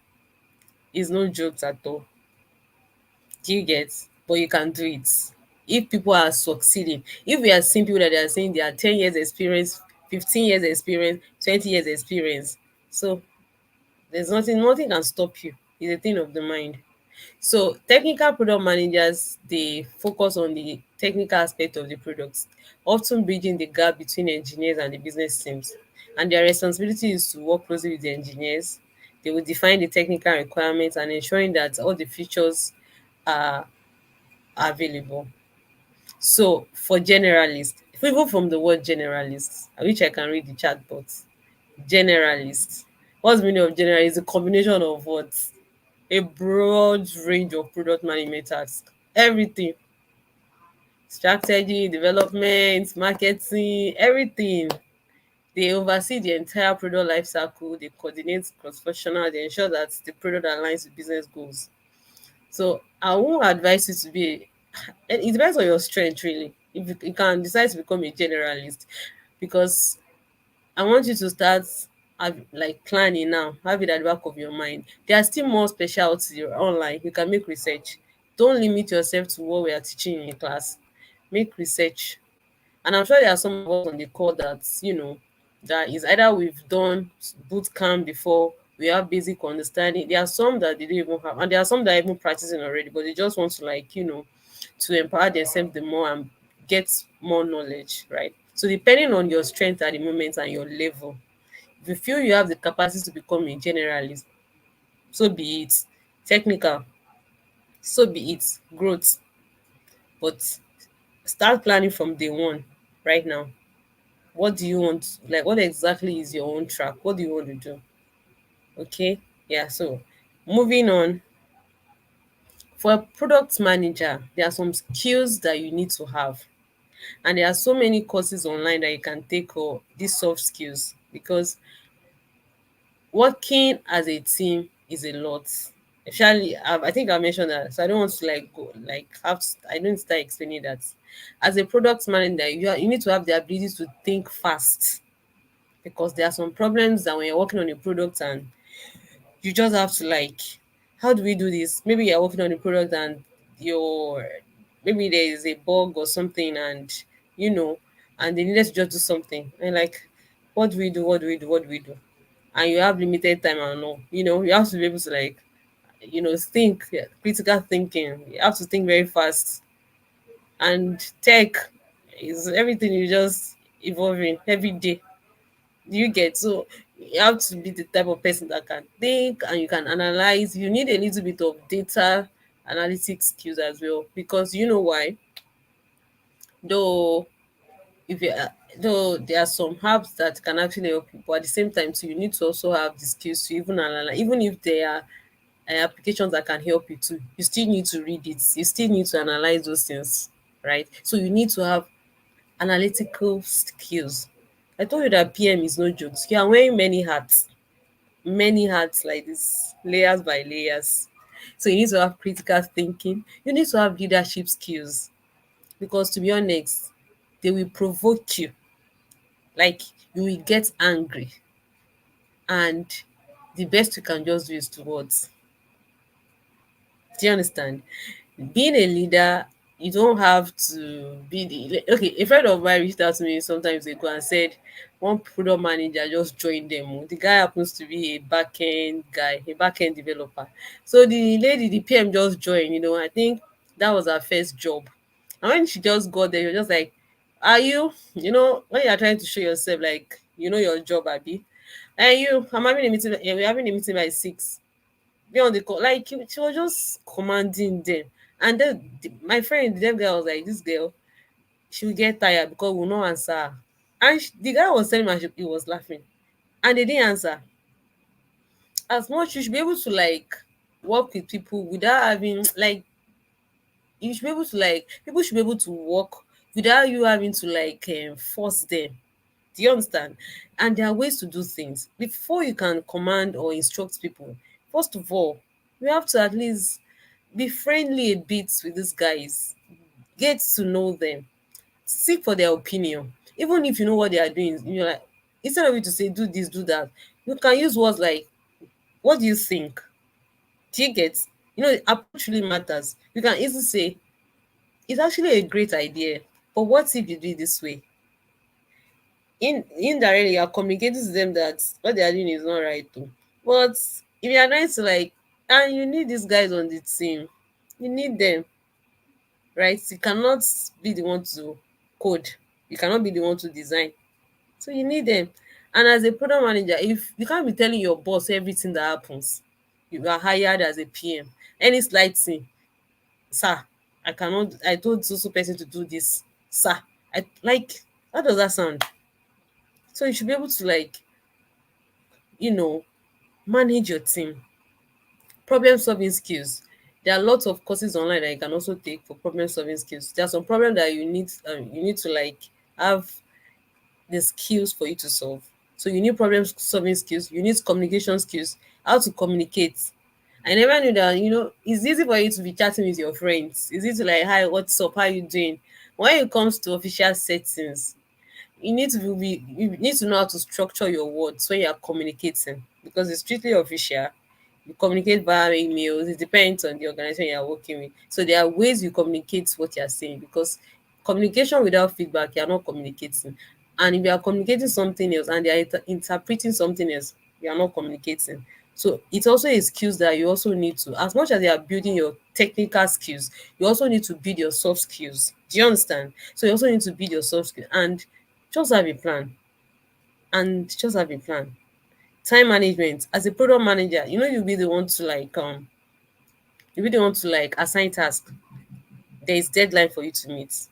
Speaker 7: It's no jokes at all. Do you get? But you can do it. If people are succeeding, if we are seeing people that they are saying they are 10 years experience, 15 years experience, 20 years experience. So there's nothing can stop you. It's a thing of the mind. So technical product managers, they focus on the technical aspect of the products, often bridging the gap between engineers and the business teams. And their responsibility is to work closely with the engineers. They will define the technical requirements and ensuring that all the features are available. So for generalists, even from the word generalist, I wish I can read the chat box. Generalist. What's the meaning of generalist? A combination of what? A broad range of product management tasks. Everything. Strategy, development, marketing, everything. They oversee the entire product life cycle, they coordinate cross-functional, they ensure that the product aligns with business goals. So I won't advise you to be it depends on your strength really. If you can decide to become a generalist, because I want you to start like planning now, have it at the back of your mind. There are still more specialty online. You can make research. Don't limit yourself to what we are teaching in class. Make research. And I'm sure there are some of us on the call that, that is either we've done boot camp before, we have basic understanding. There are some that they don't even have, and there are some that are even practicing already, but they just want to, like, to empower themselves the more and get more knowledge, right? So depending on your strength at the moment and your level, if you feel you have the capacity to become a generalist, so be it. Technical, so be it. Growth, but start planning from day one, right now. What do you want? Like, what exactly is your own track? What do you want to do? Okay, yeah. So moving on, for a product manager, there are some skills that you need to have, and there are so many courses online that you can take or these soft skills, because working as a team is a lot. Especially, I think I mentioned that, so I don't want to like go like have to, I don't start explaining that. As a product manager, you need to have the ability to think fast, because there are some problems that when you're working on a product and you just have to like, how do we do this? Maybe you're working on a product and your maybe there is a bug or something, and you know and they needed to just do something, and like, what do we do, what do we do? And you have limited time and all, you have to be able to like, think, yeah, critical thinking. You have to think very fast. And tech is everything, you just evolving every day. You get, so you have to be the type of person that can think and you can analyze. You need a little bit of data analytics skills as well, because you know why? Though if you though there are some apps that can actually help you, but at the same time too, you need to also have the skills to even analyze. Even if there are applications that can help you too, you still need to read it, you still need to analyze those things, right? So you need to have analytical skills. I told you that PM is no jokes. You are wearing many hats like this, layers by layers. So you need to have critical thinking. You need to have leadership skills, because to be honest, they will provoke you. Like, you will get angry, and the best you can just do is to what? Do you understand? Being a leader, you don't have to be the okay. A friend of mine reached out to me sometimes ago and said one product manager just joined them. Oh. The guy happens to be a back-end guy, a back-end developer. So the lady, the PM, just joined. I think that was her first job. And when she just got there, you're just like, are you, when you're trying to show yourself, like, your job, Abby, and I'm having a meeting, we're having a meeting by 6, be on the call. Like, she was just commanding them. And then my friend, the dev girl, was like, this girl, she will get tired because we'll not answer her. And the guy was telling me, he was laughing. And they didn't answer. As much, you should be able to, like, work with people without having, like, you should be able to, like, people should be able to work without you having to, like, force them. Do you understand? And there are ways to do things. Before you can command or instruct people, first of all, you have to at least be friendly a bit with these guys. Get to know them. Seek for their opinion. Even if you know what they are doing, like, instead of you to say do this, do that, you can use words like, what do you think? Do you get? The approach really matters. You can easily say, it's actually a great idea, but what if you do it this way? Indirectly, you're communicating to them that what they are doing is not right too. But if you are trying to, like, And you need these guys on the team. You need them, right? You cannot be the one to code. You cannot be the one to design. So you need them. And as a product manager, if you can't be telling your boss everything that happens, you are hired as a PM. Any slight thing, sir, I cannot, I told so person to do this, sir. I like, how does that sound? So you should be able to like, you know, manage your team. Problem solving skills. There are lots of courses online that you can also take for problem solving skills. There are some problems that you need to like have the skills for you to solve. So you need problem solving skills, you need communication skills, how to communicate. I never knew that, it's easy for you to be chatting with your friends. It's easy to like, hi, what's up, how you doing? When it comes to official settings, you need to know how to structure your words when you are communicating, because it's strictly official. You communicate via emails. It depends on the organization you are working with. So there are ways you communicate what you are saying, because communication without feedback, you are not communicating. And if you are communicating something else and they are interpreting something else, you are not communicating. So it's also a skills that you also need to, as much as you are building your technical skills, you also need to build your soft skills. Do you understand? So you also need to build your soft skills and just have a plan. And just have a plan. Time management. As a product manager, you'll be the one to like assign tasks. There is deadline for you to meet,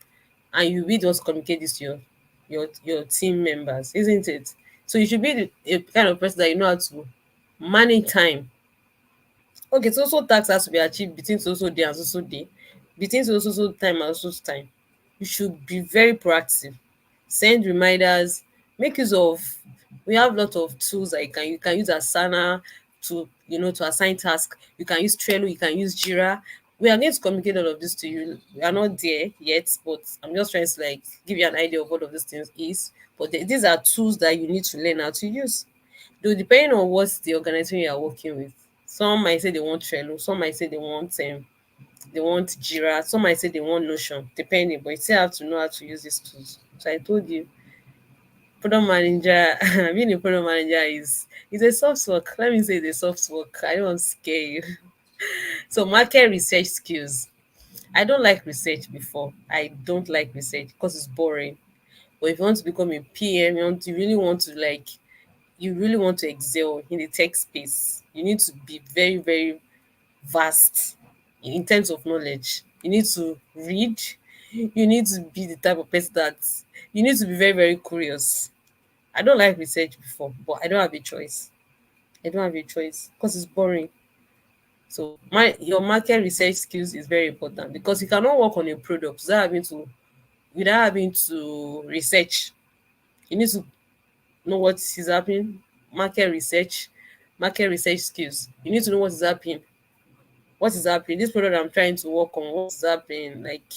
Speaker 7: and you will just communicate this to your team members, isn't it? So you should be a kind of person that you know how to manage time. Okay, so task has to be achieved between so day and so day, between so time and time. You should be very proactive. Send reminders. Make use of. We have a lot of tools that you can use Asana to to assign tasks. You can use Trello. You can use Jira. We are going to communicate all of this to you. We are not there yet, but I'm just trying to like give you an idea of what of these things is. But these are tools that you need to learn how to use. Though depending on what the organization you are working with, some might say they want Trello, some might say they want Jira, some might say they want Notion, depending. But you still have to know how to use these tools. So I told you, product manager, being a product manager is a soft work. Let me say it's a soft work. I don't want to scare you. So market research skills. I don't like research before. I don't like research because it's boring. But if you want to become a PM, you really want to excel in the tech space, you need to be very, very vast in terms of knowledge. You need to read. You need to be the type of person that you need to be very, very curious. I don't like research before, but I don't have a choice. I don't have a choice because it's boring. So your market research skills is very important because you cannot work on a product without having to research. You need to know what is happening, market research, market research skills. You need to know what is happening. What is happening? This product I'm trying to work on, what is happening? Like,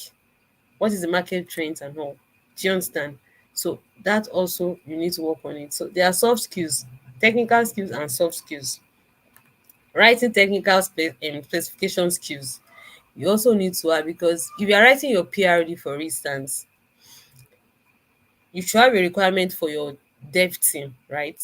Speaker 7: what is the market trends and all? Do you understand? So that also you need to work on it. So there are soft skills, technical skills, and soft skills. Writing technical specification skills. You also need to have, because if you are writing your PRD, for instance, you should have a requirement for your dev team, right?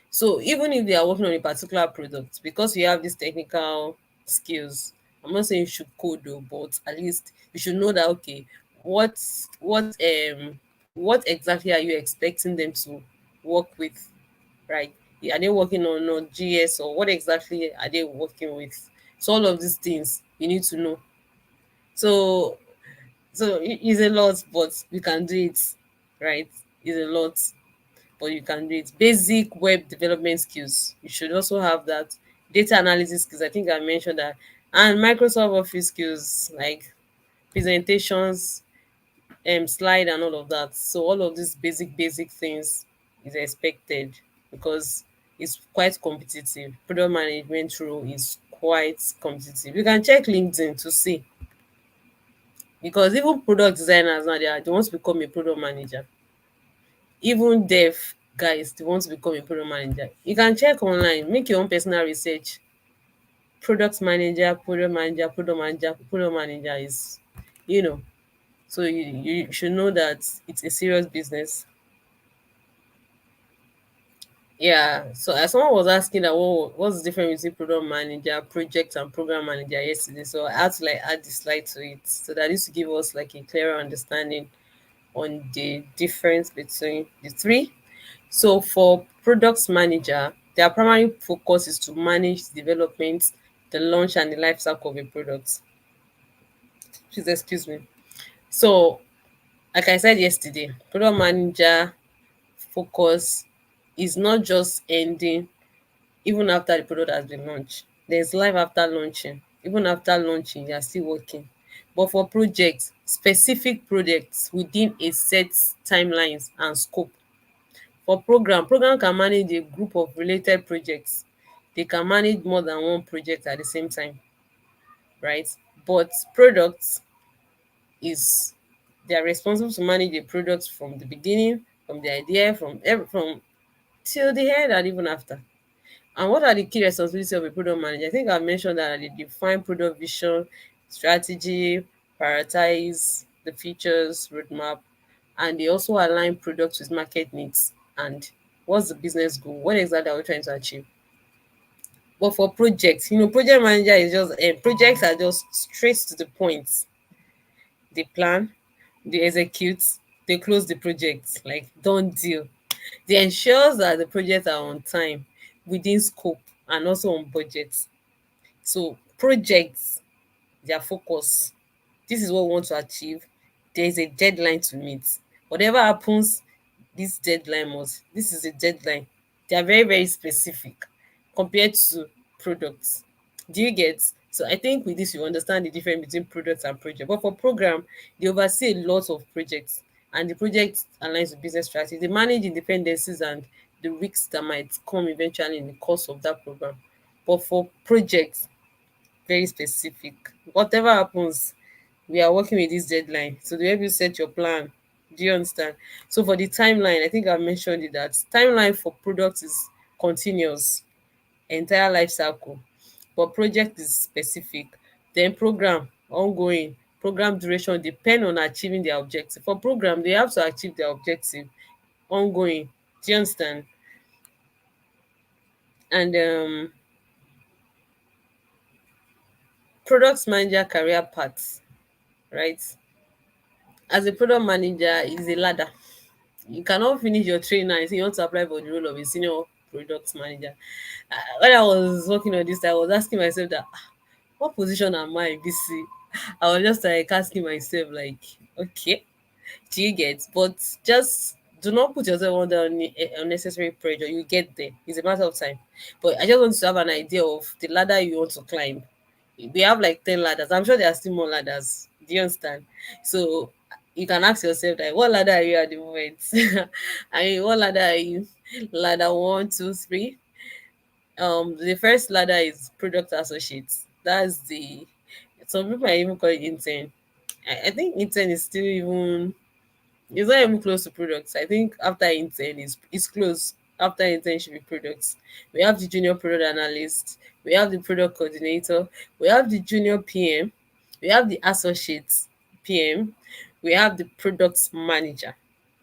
Speaker 7: So even if they are working on a particular product, because you have these technical skills, I'm not saying you should code though, but at least you should know that okay, what what um what exactly are you expecting them to work with, right? Are they working on GS, or what exactly are they working with? So all of these things you need to know. So it's a lot, but you can do it, right? It's a lot, but you can do it. Basic web development skills. You should also have that. Data analysis skills. I think I mentioned that. And Microsoft Office skills like presentations, slide and all of that. So all of these basic things is expected because it's quite competitive. Product management role is quite competitive. You can check LinkedIn to see, because even product designers now they want to become a product manager. Even dev guys, they want to become a product manager. You can check online, make your own personal research. Product manager, product manager, product manager, product manager is, you know, so you should know that it's a serious business. Yeah, so as someone was asking that what's the difference between product manager, project and program manager yesterday, so I had to like add the slide to it so that this to give us like a clearer understanding on the difference between the three. So for products manager, their primary focus is to manage development, the launch and the life cycle of a product. Please excuse me. So like I said yesterday, product manager focus is not just ending even after the product has been launched. There's life after launching. Even after launching, you are still working. But for projects, specific projects within a set timelines and scope. For program can manage a group of related projects. They can manage more than one project at the same time, right? But products is they are responsible to manage a product from the beginning, from the idea, from till the end and even after. And what are the key responsibilities of a product manager? I think I mentioned that they define product vision, strategy, prioritize the features, roadmap, and they also align products with market needs and what's the business goal? What exactly are we trying to achieve? But for projects, project manager is just projects are just straight to the point. They plan, they execute, they close the project, like done deal. They ensures that the projects are on time, within scope, and also on budget. So projects, their focus. This is what we want to achieve. There is a deadline to meet. Whatever happens, this is a deadline. They are very, very specific compared to products. Do you get? So I think with this you understand the difference between products and project. But for program, they oversee a lot of projects and the project aligns with business strategy. They manage independencies and the risks that might come eventually in the course of that program. But for projects, very specific. Whatever happens, we are working with this deadline. So they help you set your plan. Do you understand? So for the timeline, I think I mentioned it that timeline for products is continuous, entire life cycle. But project is specific. Then program, ongoing. Program duration depend on achieving their objective. For program, they have to achieve their objective. Ongoing. Do you understand? And products manager career paths, right? As a product manager is a ladder. You cannot finish your training and say you want to apply for the role of a senior product manager. When I was working on this, I was asking myself that what position am I in BC? I was just like asking myself, like, okay, do you get? But just do not put yourself under unnecessary pressure. You get there. It's a matter of time. But I just want to have an idea of the ladder you want to climb. We have like 10 ladders. I'm sure there are still more ladders. Do you understand? So you can ask yourself that what ladder are you at the moment? I mean, what ladder are you? Ladder one, two, three. The first ladder is product associates. That's the some people are even call it intern. I think intern is still even it's not even close to products. I think after intern is it's close. After intern should be products. We have the junior product analyst, we have the product coordinator, we have the junior PM, we have the associate PM, we have the product manager.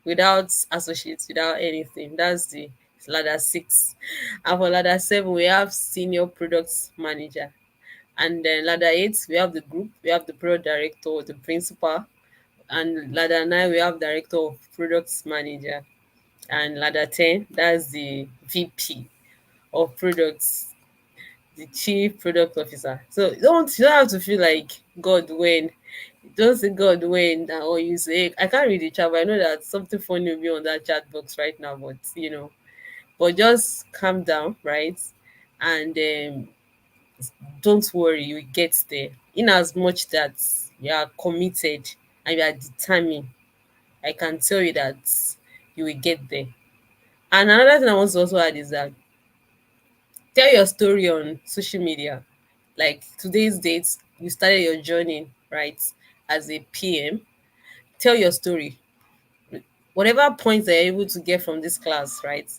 Speaker 7: Without associates, without anything. That's the ladder six. And for ladder seven, we have senior products manager. And then ladder eight, we have the group, we have the product director, the principal, and ladder 9 we have director of products manager, and ladder 10 that's the VP of products, the chief product officer. So you don't have to feel like God when. Don't say God when or you say I can't read the chat, but I know that something funny will be on that chat box right now, but but just calm down, right? And don't worry, you will get there in as much that you are committed and you are determined. I can tell you that you will get there. And another thing I want to also add is that tell your story on social media. Like today's date, you started your journey, right? As a PM. Tell your story. Whatever points that you're able to get from this class, right?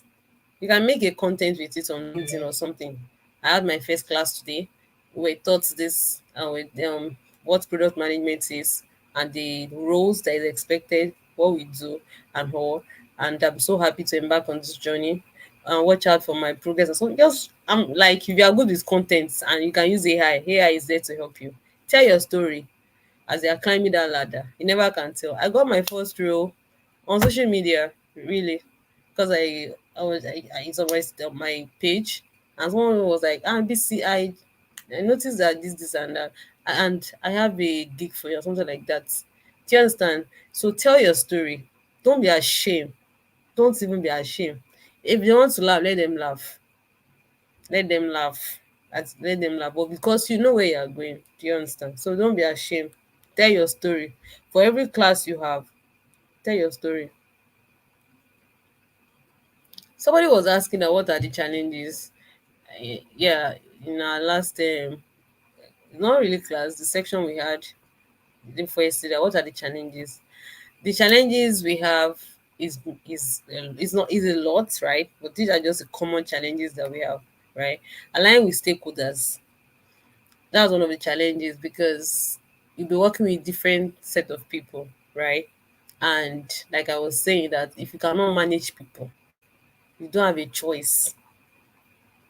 Speaker 7: You can make a content with it on LinkedIn or something. I had my first class today. We taught this with what product management is and the roles that is expected, what we do, and all. And I'm so happy to embark on this journey. and watch out for my progress. And so just I'm like, if you are good with content and you can use AI is there to help you. Tell your story as they are climbing that ladder. You never can tell. I got my first role on social media, really, because I it's on my page, and someone was like, "Ah, BC, I noticed that this and that, and I have a gig for you or something like that." Do you understand? So tell your story. Don't be ashamed. Don't even be ashamed. If they want to laugh, let them laugh. Let them laugh. Let them laugh. But because you know where you are going, do you understand? So don't be ashamed. Tell your story. For every class you have, tell your story. Somebody was asking that what are the challenges? Yeah, in our last not really class, the section we had the first that what are the challenges? The challenges we have is not is a lot, right? But these are just the common challenges that we have, right? Aligning with stakeholders, that's one of the challenges because you'll be working with different set of people, right? And like I was saying, that if you cannot manage people, you don't have a choice,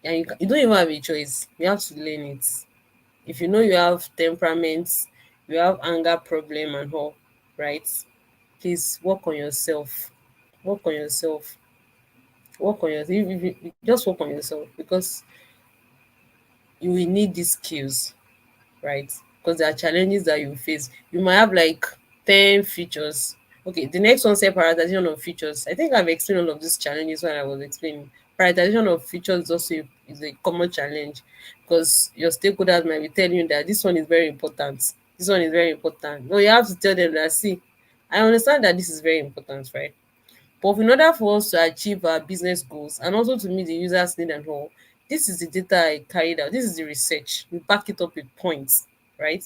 Speaker 7: and you don't even have a choice. You have to learn it. If you know you have temperaments, you have anger problem and all, right? Please work on yourself. Work on yourself. Work on yourself. Just work on yourself because you will need these skills, right? Because there are challenges that you face. You might have like 10 features. Okay, the next one said prioritization of features. I think I've explained all of these challenges when I was explaining. Prioritization of features is also is a common challenge because your stakeholders might be telling you that this one is very important. This one is very important. No, you have to tell them that see, I understand that this is very important, right? But in order for us to achieve our business goals and also to meet the user's need and all, this is the data I carried out. This is the research. You back it up with points, right?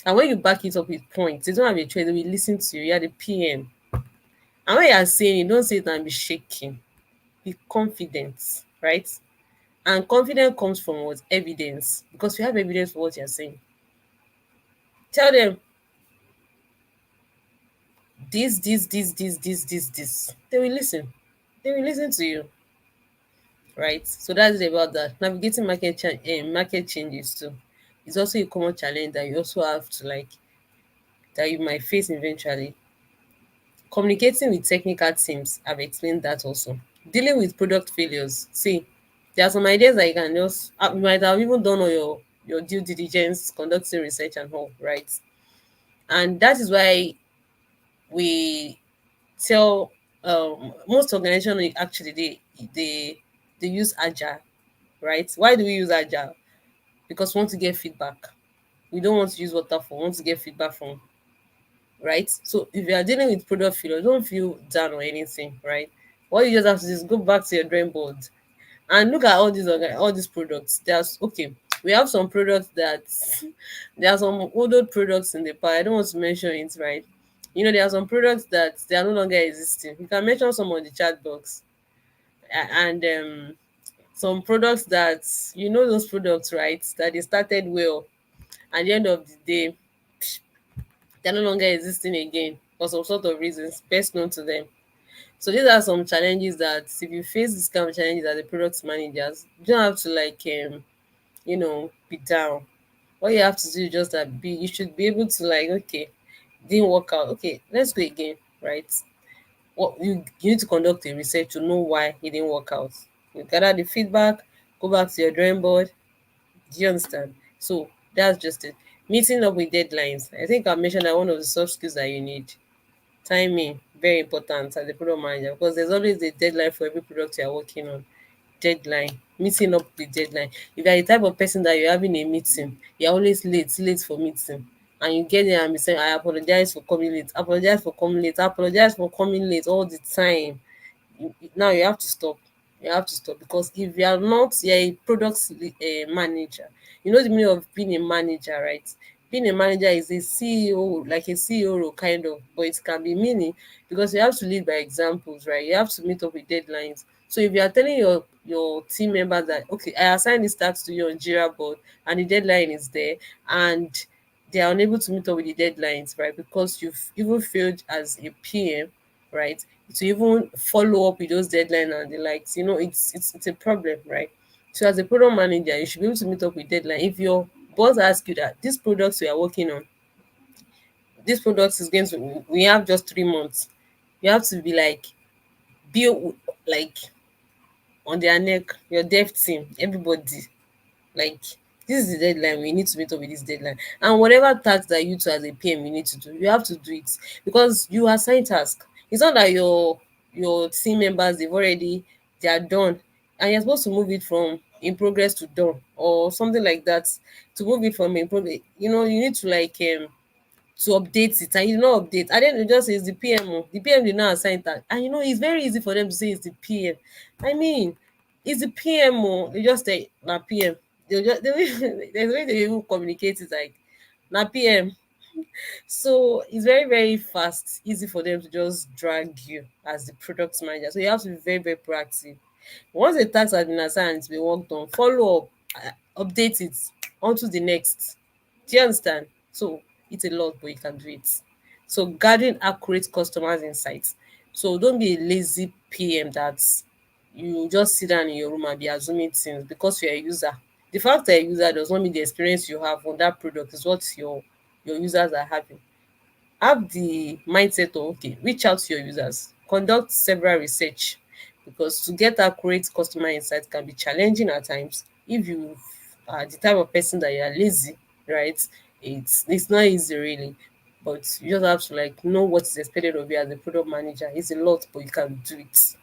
Speaker 7: And when you back it up with points, they don't have a choice. They will listen to you. You're the PM. And when you are saying it, don't say it and be shaking. Be confident, right? And confidence comes from what? Evidence. Because you have evidence for what you're saying. Tell them this. They will listen. They will listen to you, right? So that's it about that. Navigating market changes too. It's also a common challenge that you also have to like that you might face eventually. Communicating with technical teams, I've explained that also. Dealing with product failures. See, there are some ideas that you can just you might have even done all your due diligence, conducting research and all, right? And that is why we tell most organizations actually they use agile, right? Why do we use agile? Because we want to get feedback. We don't want to use waterfall. We want to get feedback from, right? So if you are dealing with product failure, don't feel down or anything, right? What you just have to do is go back to your drawing board and look at all these products. There's okay. We have some products that there are some older products in the past. I don't want to mention it, right? You know, there are some products that they are no longer existing. You can mention some on the chat box. And some products that you know those products, right? That they started well. At the end of the day, they're no longer existing again for some sort of reasons best known to them. So these are some challenges that if you face this kind of challenges as a product managers, you don't have to like be down. What you have to do is just that be you should be able to like, okay, didn't work out. Okay, let's go again, right? What you need to conduct a research to know why it didn't work out. You gather the feedback, go back to your drawing board. Do you understand? So that's just it. Meeting up with deadlines. I think I mentioned that one of the soft skills that you need. Timing, very important as a product manager because there's always a deadline for every product you're working on. Deadline, meeting up with deadline. If you're the type of person that you're having a meeting, you're always late for meeting, and you get there and be saying, I apologize for coming late, apologize for coming late, apologize for coming late all the time. Now you have to stop. You have to stop because if you are not, you're a product manager. You know the meaning of being a manager, right? Being a manager is a CEO, like a CEO role kind of, but it can be meaning because you have to lead by examples, right? You have to meet up with deadlines. So if you are telling your team members that okay, I assign this task to you on Jira board and the deadline is there, and they are unable to meet up with the deadlines, right? Because you've even failed as a PM, right? To even follow up with those deadlines and the likes, it's a problem, right? So as a product manager, you should be able to meet up with deadline. If your boss asks you that this products we are working on, this product is going to, we have just 3 months, you have to be like, be like on their neck, your dev team, everybody, like, this is the deadline, we need to meet up with this deadline. And whatever task that you two as a PM you need to do, you have to do it, because you assign task. It's not that your team members, they are done, and you're supposed to move it from in progress to done or something like that. To move it from in progress, you need to like to update it, and you don't update, and then you just say it's the PM. The PM did not assign that, and it's very easy for them to say it's the PM. I mean, it's the PM. They just say na PM. There's a way they even communicate it, like na PM. So it's very, very fast, easy for them to just drag you as the product manager. So you have to be very, very proactive. Once the task has been assigned and it's been worked on, follow up, update it onto the next. Do you understand? So it's a lot, but you can do it. So gathering accurate customers' insights. So don't be a lazy PM that you just sit down in your room and be assuming things because you're a user. The fact that you're a user does not mean the experience you have on that product is what your users are having. Have the mindset of, okay, reach out to your users, conduct several research, because to get accurate customer insights can be challenging at times. If you are the type of person that you are lazy, right, it's not easy really, but you just have to like know what is expected of you as a product manager. It's a lot, but you can do it.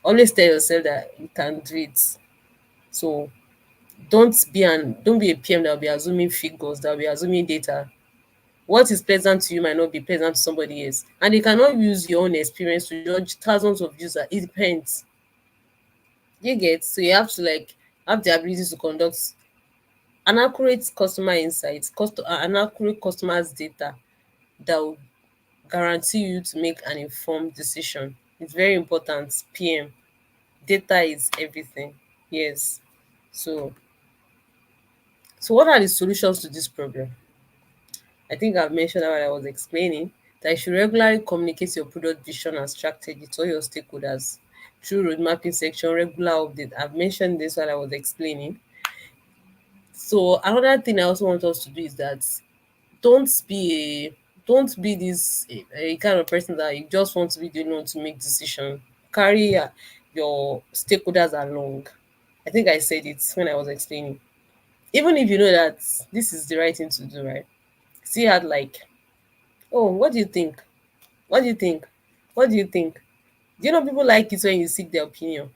Speaker 7: Always tell yourself that you can do it. So don't be a PM that will be assuming figures, that will be assuming data. What is pleasant to you might not be pleasant to somebody else, and you cannot use your own experience to judge thousands of users. It depends. You get, so you have to like have the ability to conduct an accurate customer insights, an accurate customers data that will guarantee you to make an informed decision. It's very important. PM, data is everything. Yes. So so what are the solutions to this problem? I think I've mentioned that when I was explaining, that you should regularly communicate your product vision and strategy to all your stakeholders through road mapping section, regular update. I've mentioned this while I was explaining. So another thing I also want us to do is that don't be don't be this a kind of person that you just want to be the only one to make decision. Carry your stakeholders along. I think I said it when I was explaining. Even if you know that this is the right thing to do, right? See had like, oh, what do you think? What do you think? What do you think? Do you know people like it when you seek their opinion?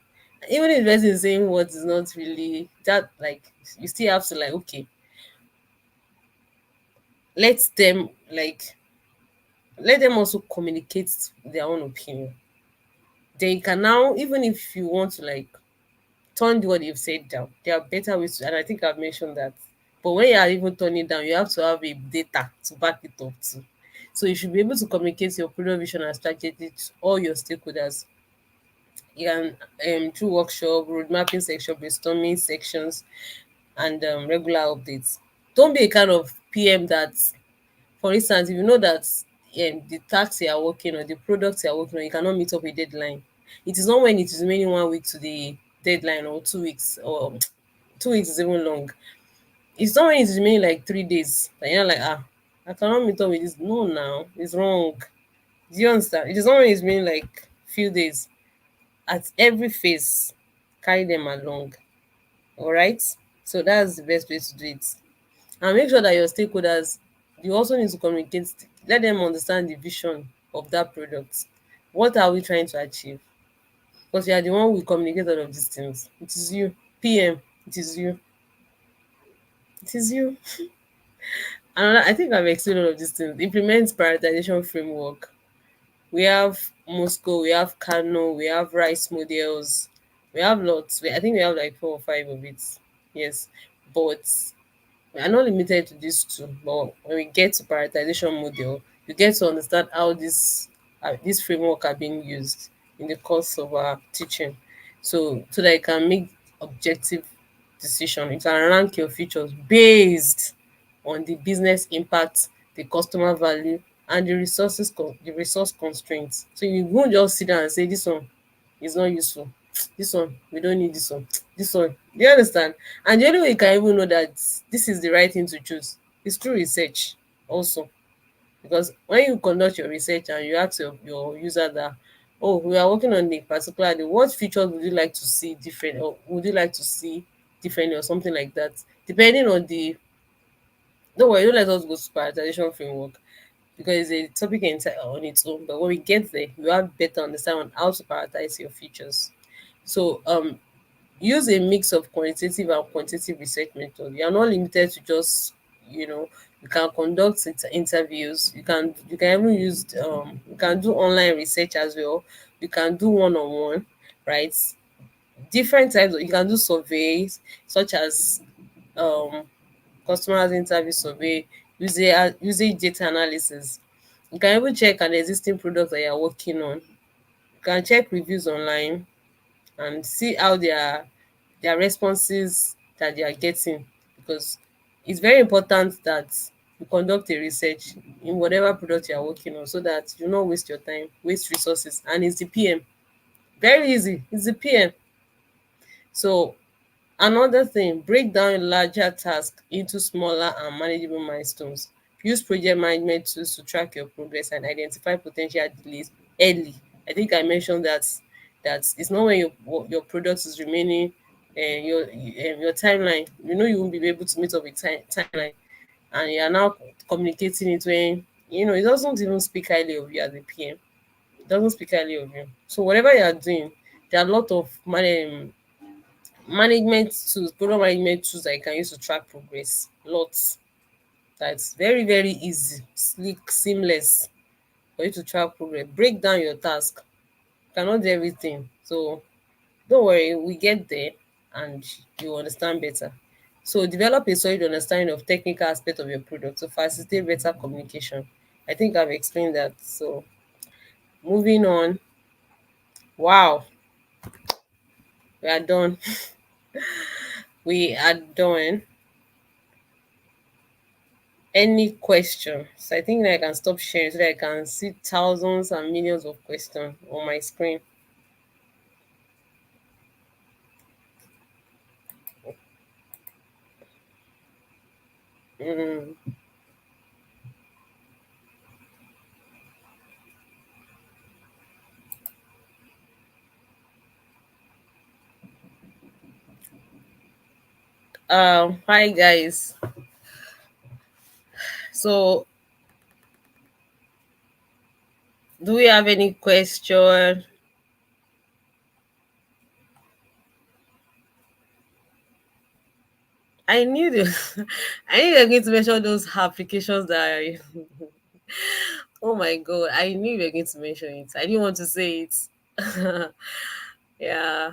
Speaker 7: Even if the person is saying what is not really that, like, you still have to like, okay, let them like let them also communicate their own opinion. Then you can now, even if you want to like turn what you've said down, there are better ways to, and I think I've mentioned that. But when you are even turning down, you have to have a data to back it up too. So you should be able to communicate your product vision and strategy to all your stakeholders. You can through workshop, road mapping section, brainstorming sections, and regular updates. Don't be a kind of PM that, for instance, if you know that the task you are working on, the products you are working on, you cannot meet up with deadline. It is not when it is remaining 1 week to the deadline, or 2 weeks, or 2 weeks is even long. It's not when it's remaining like 3 days that you're like, I cannot meet up with this. No, now it's wrong. Do you understand? It is not when it's remaining like few days. At every phase, carry them along. All right. So that's the best way to do it. And make sure that your stakeholders, you also need to communicate, let them understand the vision of that product. What are we trying to achieve? Because you are the one who will communicate all of these things. It is you. PM, it is you. It is you. And I think I've explained all of these things. Implement prioritization framework. We have Moscow, we have Kano, we have rice models, we have lots. I think we have like 4 or 5 of it. Yes. But we are not limited to these two. But when we get to prioritization model, you get to understand how this framework are being used in the course of our teaching. So that you can make objective decision. You can rank your features based on the business impact, the customer value, and the the resource constraints. So you won't just sit down and say this one is not useful. This one we don't need this one. This one. Do you understand? And the only way you can even know that this is the right thing to choose is through research also. Because when you conduct your research and you ask your user that, oh, we are working on a particular day, what features would you like to see different, or would you like to see differently, or something like that, depending on the, don't worry, don't let us go to prioritization framework because it's a topic on its own. But when we get there, you have better understand on how to prioritize your features. So use a mix of qualitative and quantitative research method. You are not limited to just, you know, you can conduct interviews. You can even use you can do online research as well. You can do one-on-one, right? Different types of, you can do surveys such as um customers interview survey, usage data analysis. You can even check an existing product that you're working on. You can check reviews online and see how their responses that they are getting, because it's very important that you conduct a research in whatever product you are working on so that you not waste your time, waste resources. And it's the PM. Very easy. It's the PM. So another thing, break down larger tasks into smaller and manageable milestones. Use project management tools to track your progress and identify potential delays early. I think I mentioned that it's not when your product is remaining your timeline. You know you won't be able to meet up with timeline, and you are now communicating it when it doesn't even speak highly of you as a PM. It doesn't speak highly of you. So whatever you are doing, there are a lot of management tools, product management tools that you can use to track progress. Lots. That's very, very easy, slick, seamless for you to track progress. Break down your task. You cannot do everything. So don't worry, we get there and you understand better. So develop a solid understanding of technical aspect of your product to facilitate better communication. I think I've explained that. So moving on. Wow, we are done. We are done. Any questions? I think that I can stop sharing so that I can see thousands and millions of questions on my screen. Mm. Hi guys. So, do we have any question? I knew this. I knew you were going to mention those applications that I, oh my god, I knew you were going to mention it. I didn't want to say it. Yeah,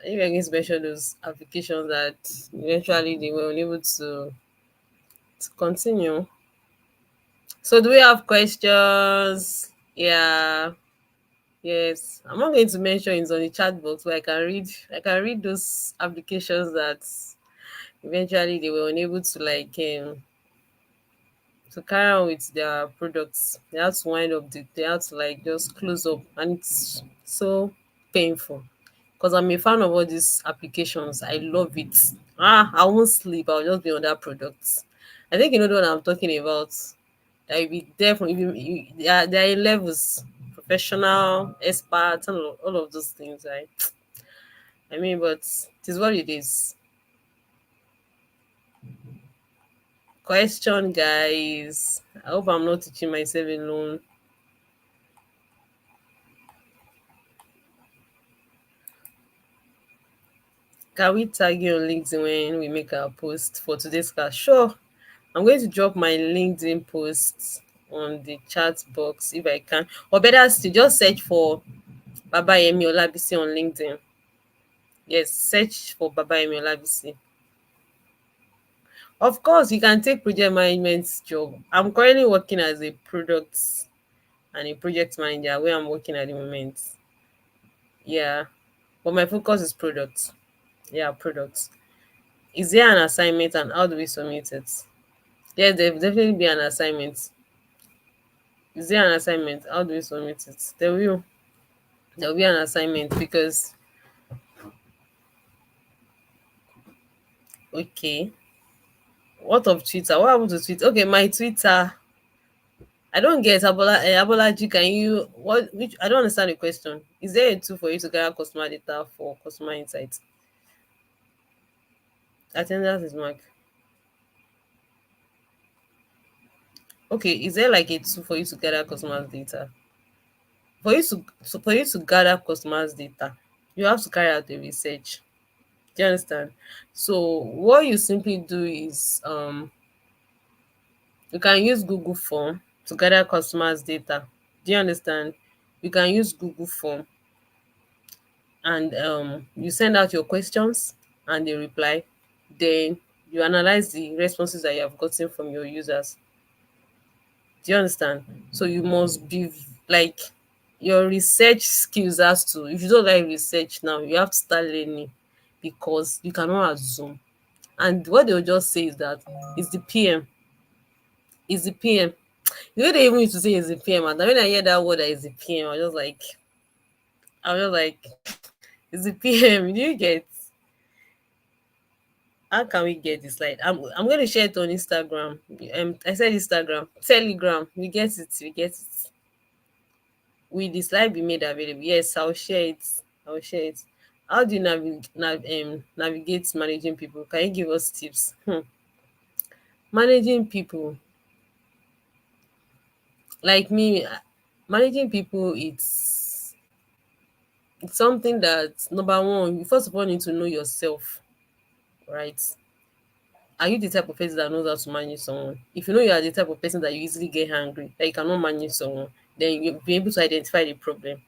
Speaker 7: I knew you were going to mention those applications that eventually they were unable to continue. So, do we have questions? Yeah. Yes, I'm not going to mention it's on the chat box, but I can read those applications that eventually they were unable to to carry on with their products. They had to wind up they had to just close up, and it's so painful because I'm a fan of all these applications. I love it. I won't sleep, I'll just be on that product. I think you know the one I'm talking about. I will definitely there are in levels, professional, expert, and all of those things. I mean, but it is what it is. Question, guys. I hope I'm not teaching myself alone. Can we tag you on LinkedIn when we make our post for today's class? Sure. I'm going to drop my LinkedIn post on the chat box if I can. Or better still, just search for Baba Yemi Olabisi on LinkedIn. Yes, search for Baba Yemi Olabisi. Of course, you can take project management job. I'm currently working as a product and a project manager where I'm working at the moment. Yeah, but my focus is products. Yeah, products. Is there an assignment and how do we submit it? Yes, there will definitely be an assignment. Is there an assignment? How do we submit it? There will be an assignment because okay. What of Twitter? What happened to Twitter? Okay, my Twitter. I don't get Abolaji. Can you what? Which I don't understand the question. Is there a tool for you to gather customer data for customer insights? Attendance is mark. Okay, is there like a tool for you to gather customers data? For you to gather customers data, you have to carry out a research. Do you understand? So what you simply do is you can use Google Form to gather customers data. Do you understand? You can use Google Form and you send out your questions and they reply. Then you analyze the responses that you have gotten from your users. Do you understand? So you must be like your research skills has to, if you don't like research now, you have to start learning because you cannot assume. And what they'll just say is that it's the PM, it's the PM. The way they even used to say it's the PM, and when I hear that word that is the PM, I was just like, it's the PM. Do you get? How can we get this slide? I'm going to share it on Instagram. I said Instagram, Telegram. We get it. We get it. Will the slide be made available? Yes, I'll share it. I'll share it. How do you navigate managing people? Can you give us tips? Managing people, like me, managing people, it's something that number one, you first of all need to know yourself, right? Are you the type of person that knows how to manage someone? If you know you are the type of person that you easily get angry, that you cannot manage someone, then you'll be able to identify the problem.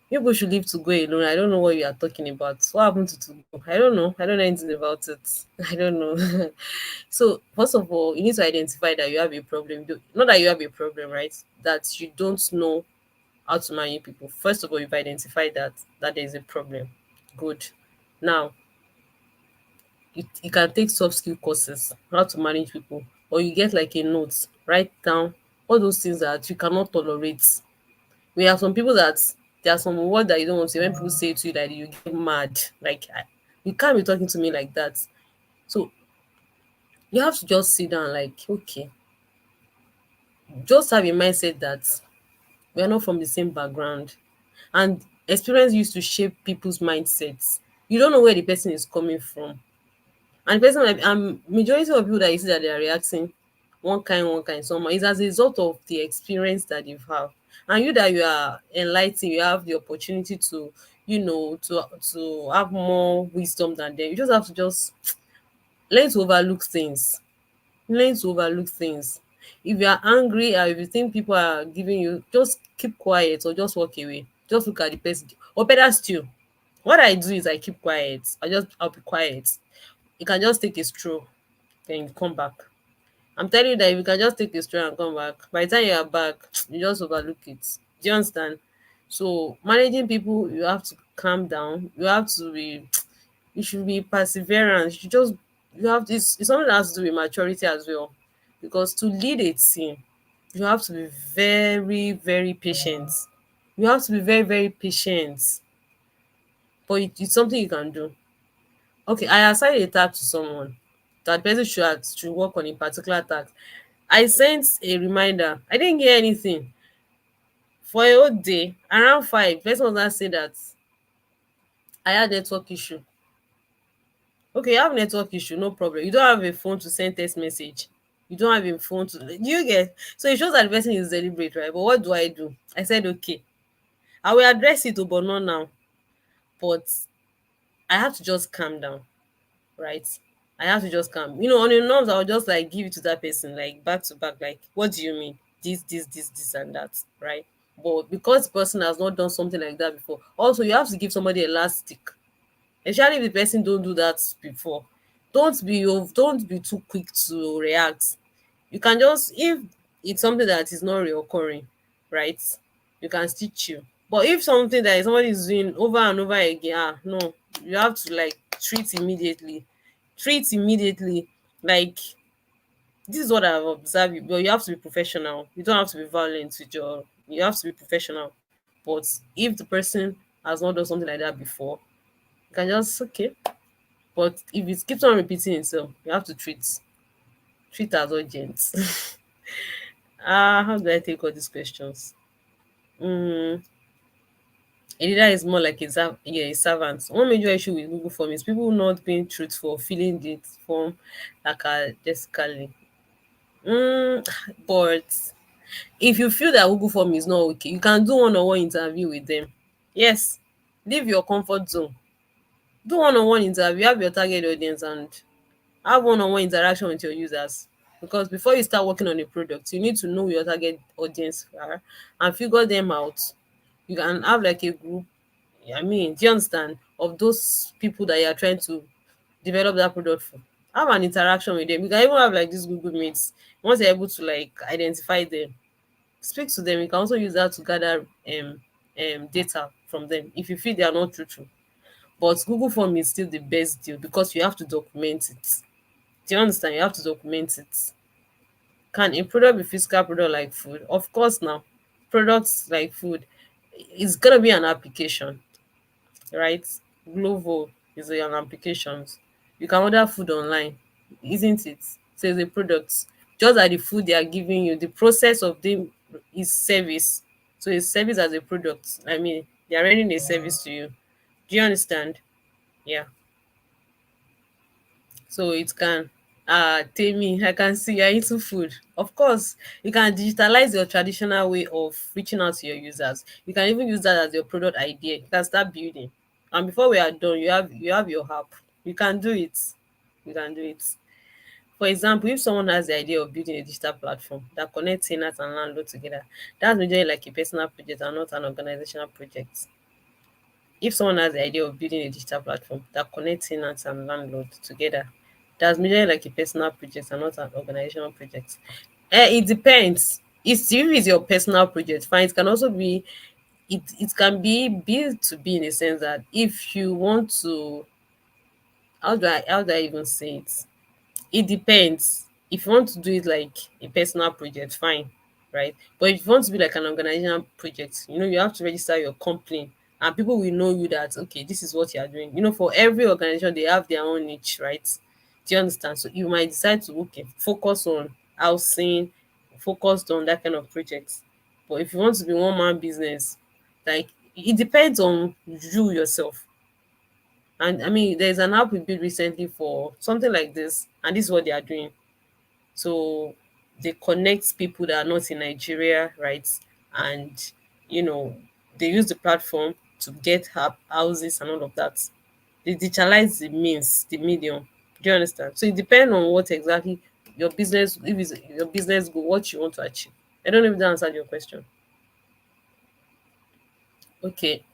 Speaker 7: People should leave to go alone. I don't know what you are talking about. What happened to go? I don't know. I don't know anything about it. I don't know. So first of all, you need to identify that you have a problem. Not that you have a problem, right? That you don't know how to manage people. First of all, you've identified that there is a problem. Good. Now you can take soft skill courses, how to manage people, or you get like a note, write down all those things that you cannot tolerate. We have some people that there are some words that you don't want to say. When people say to you that you get mad, like you can't be talking to me like that. So you have to just sit down, like, okay, just have a mindset that we are not from the same background. And experience used to shape people's mindsets. You don't know where the person is coming from. And person might majority of people that you see that they are reacting one kind somehow is as a result of the experience that you've had. And you that you are enlightened, you have the opportunity to, to have more wisdom than them. You just have to just learn to overlook things. Learn to overlook things. If you are angry or if you think people are giving you, just keep quiet or just walk away. Just look at the person. Or better still, what I do is I keep quiet. I'll be quiet. You can just take a stroll, then you come back. I'm telling you that if you can just take a stroll and come back, by the time you are back, you just overlook it. Do you understand? So managing people, you have to calm down. You have to be, you should be perseverant. You have this. It's something that has to do with maturity as well, because to lead a team, you have to be very, very patient. You have to be very, very patient, but it's something you can do. Okay, I assign a task to someone that person should work on a particular task. I sent a reminder. I didn't get anything for a whole day. Around 5, person was not saying that I had network issue. Okay, you have network issue, no problem. You don't have a phone to send text message. You don't have a phone to. Do you get? So it shows that the person is deliberate, right? But what do? I said okay. I will address it, but not now. But I have to just calm down, right? I have to just calm. On the norms, I'll just like give it to that person, like back to back, like, what do you mean? This, and that, right? But because the person has not done something like that before, also you have to give somebody a last stick. Especially if the person don't do that before. Don't be too quick to react. You can just, if it's something that is not reoccurring, right? You can still chill. But if something that somebody is doing over and over again, no, you have to like treat immediately. Treat immediately. Like This is what I've observed. But you have to be professional. You don't have to be violent with your. You have to be professional. But if the person has not done something like that before, you can just okay. But if it keeps on repeating itself, you have to treat as urgent. How do I take all these questions? Mm, a leader is more like a servant. One major issue with Google Form is people not being truthful, filling the form lackadaisically. Mm, but if you feel that Google Form is not okay, you can do one-on-one interview with them. Yes, leave your comfort zone. Do one-on-one interview, have your target audience, and have one-on-one interaction with your users. Because before you start working on a product, you need to know who your target audience are and figure them out. You can have like a group, I mean, do you understand, of those people that you are trying to develop that product for. Have an interaction with them. You can even have like this Google Meets. Once you're able to like identify them, speak to them. You can also use that to gather data from them if you feel they are not truthful. But Google Form is still the best deal because you have to document it. Do you understand? You have to document it. Can a product be physical product like food? Of course now. Products like food, it's gonna be an application, right? Glovo is an application. You can order food online, isn't it? So it's a product. Just like the food they are giving you, the process of them is service. So it's service as a product. I mean, they are rendering a service to you. Do you understand? Yeah. So it can Temi, I can see you're into food. Of course, you can digitalize your traditional way of reaching out to your users. You can even use that as your product idea. You can start building. And before we are done, you have your app. You can do it. You can do it. For example, if someone has the idea of building a digital platform that connects tenants and landlords together, that's majorly like a personal project and not an organizational project. If someone has the idea of building a digital platform that connects tenants and landlords together, that's majorly like a personal project and not an organizational project. It depends. If it's your personal project, fine. It can also be it can be built to be in a sense that if you want to, how do I even say it? It depends. If you want to do it like a personal project, fine, right? But if you want to be like an organizational project, you have to register your company and people will know you that okay, this is what you are doing. For every organization they have their own niche, right? Do you understand? So you might decide to okay, focus on housing, focused on that kind of project. But if you want to be one man business, like it depends on you yourself. And I mean, there's an app we built recently for something like this, and this is what they are doing. So they connect people that are not in Nigeria, right? And you know, they use the platform to get houses and all of that. They digitalize the means, the medium. Do you understand? So it depends on what exactly your business, if it's your business goal, what you want to achieve. I don't know if that answered your question. Okay.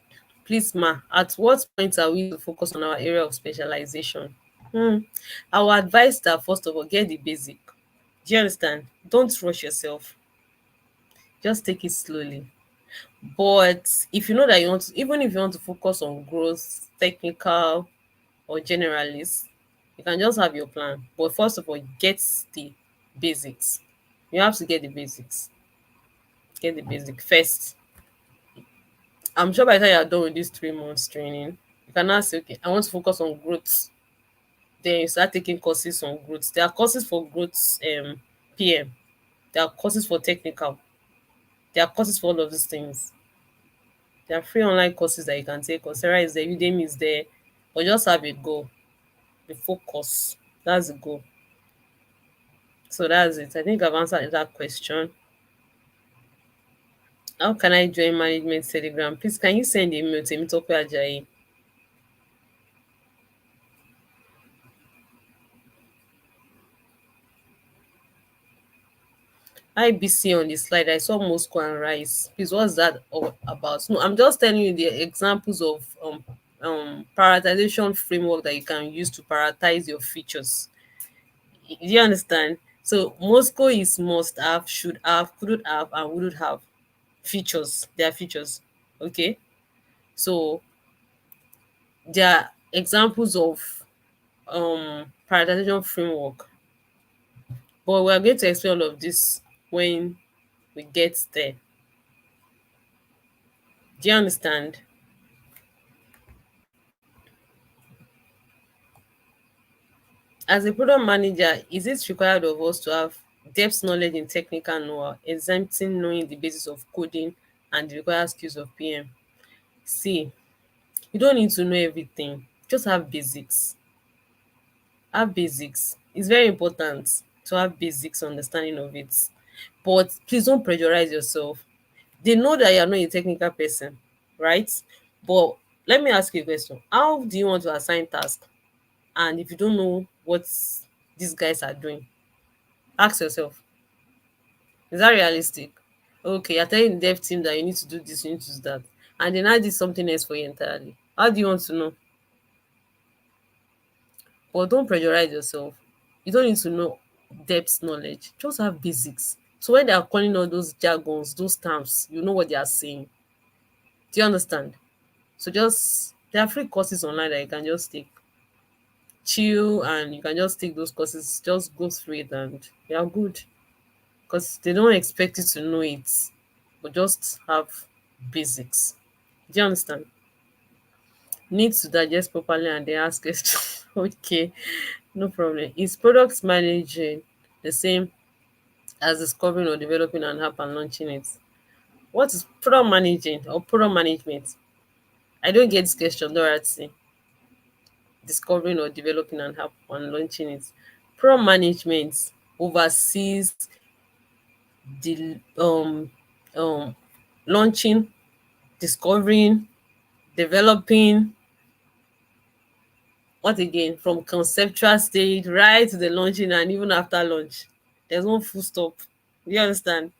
Speaker 7: Please, ma, at what point are we to focus on our area of specialization? Hmm. I will advise that first of all, get the basic. Do you understand? Don't rush yourself. Just take it slowly. But if you know that you want to, even if you want to focus on growth, technical or generalist, you can just have your plan. But first of all, get the basics. You have to get the basics. Get the basic first. I'm sure by the time you're done with this 3 months training, you can now say, okay, I want to focus on growth. Then you start taking courses on growth. There are courses for growth PM. There are courses for technical. There are courses for all of these things. There are free online courses that you can take. Coursera is there, Udemy is there. But just have a goal. The focus. That's the goal. So that's it. I think I've answered that question. How can I join management telegram? Please can you send a email to Mitope Ajayi? IBC on the slide. I saw Moscow and rice. Please, what's that all about? No, I'm just telling you the examples of prioritization framework that you can use to prioritize your features. Do you understand? So Moscow is must have, should have, couldn't have, and wouldn't have features. They are features. Okay. So they are examples of prioritization framework. But we are going to explain all of this when we get there. Do you understand? As a product manager, is it required of us to have depth knowledge in technical know-how, exempting knowing the basis of coding and the required skills of PM? See, you don't need to know everything. Just have basics. Have basics. It's very important to have basics understanding of it. But please don't pressurize yourself. They know that you're not a technical person, right? But let me ask you a question. How do you want to assign tasks? And if you don't know what these guys are doing, ask yourself, is that realistic? Okay, you're telling the dev team that you need to do this, you need to do that. And then I did something else for you entirely. How do you want to know? But don't pressurize yourself. You don't need to know depth knowledge. Just have basics. So when they are calling all those jargons, those terms, you know what they are saying. Do you understand? So just there are free courses online that you can just take. Chill and you can just take those courses, just go through it and you're good. Because they don't expect you to know it, but just have basics. Do you understand? Need to digest properly and then ask questions. Okay, no problem. Is product managing the same as discovering or developing an app and launching it? What is product managing or product management? I don't get this question, Dorothy. Discovering or developing an app and launching it. Product management oversees the launching, discovering, developing, what again, from conceptual stage right to the launching and even after launch. There's no full stop. You understand?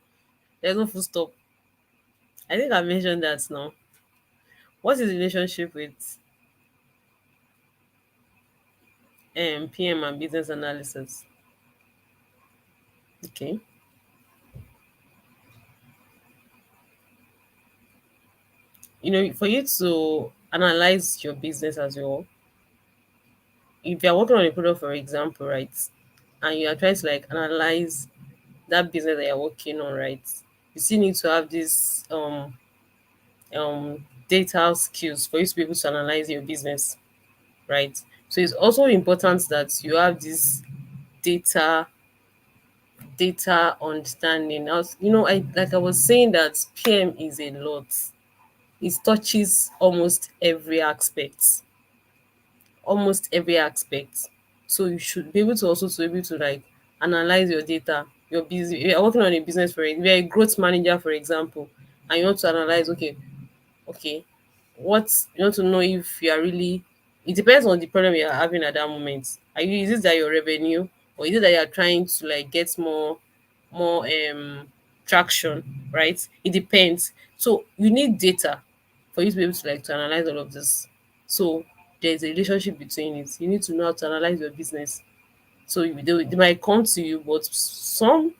Speaker 7: There's no full stop. I think I mentioned that now. What is the relationship with PM and business analysis? Okay. You know, for you to analyze your business as well, if you're working on a product, for example, right, and you are trying to like analyze that business that you're working on, right, you still need to have this data skills for you to be able to analyze your business, right? So it's also important that you have this data understanding. I like I was saying that PM is a lot. It touches almost every aspect. So you should be able to also to be able to like analyze your data. You're busy. You're working on a business for it. You're a growth manager, for example, and you want to analyze. Okay, what you want to know if you are really, it depends on the problem you're having at that moment. Is it that your revenue, or is it that you're trying to like get more traction, right? It depends. So you need data for you to be able to like to analyze all of this. So there's a relationship between it. You need to know how to analyze your business. So they might come to you, but some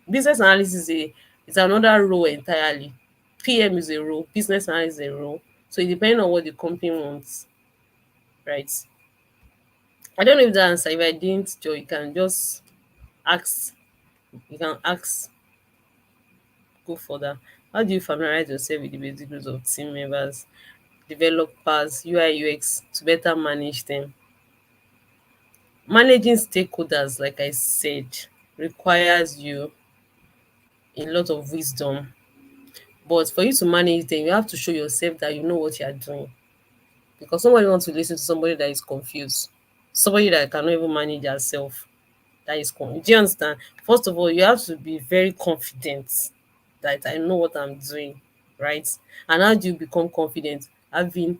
Speaker 7: business analysis is another role entirely. PM is a role, business analyst is a role. So it depends on what the company wants, right? I don't know if that answer. If I didn't, Joe, you can just ask. You can ask, go further. How do you familiarize yourself with the basic rules of team members, developers, UI, UX to better manage them? Managing stakeholders, like I said, requires you a lot of wisdom. But for you to manage them, you have to show yourself that you know what you are doing. Because somebody wants to listen to somebody that is confused, somebody that cannot even manage herself. Do you understand? First of all, you have to be very confident that I know what I'm doing, right? And how do you become confident? Having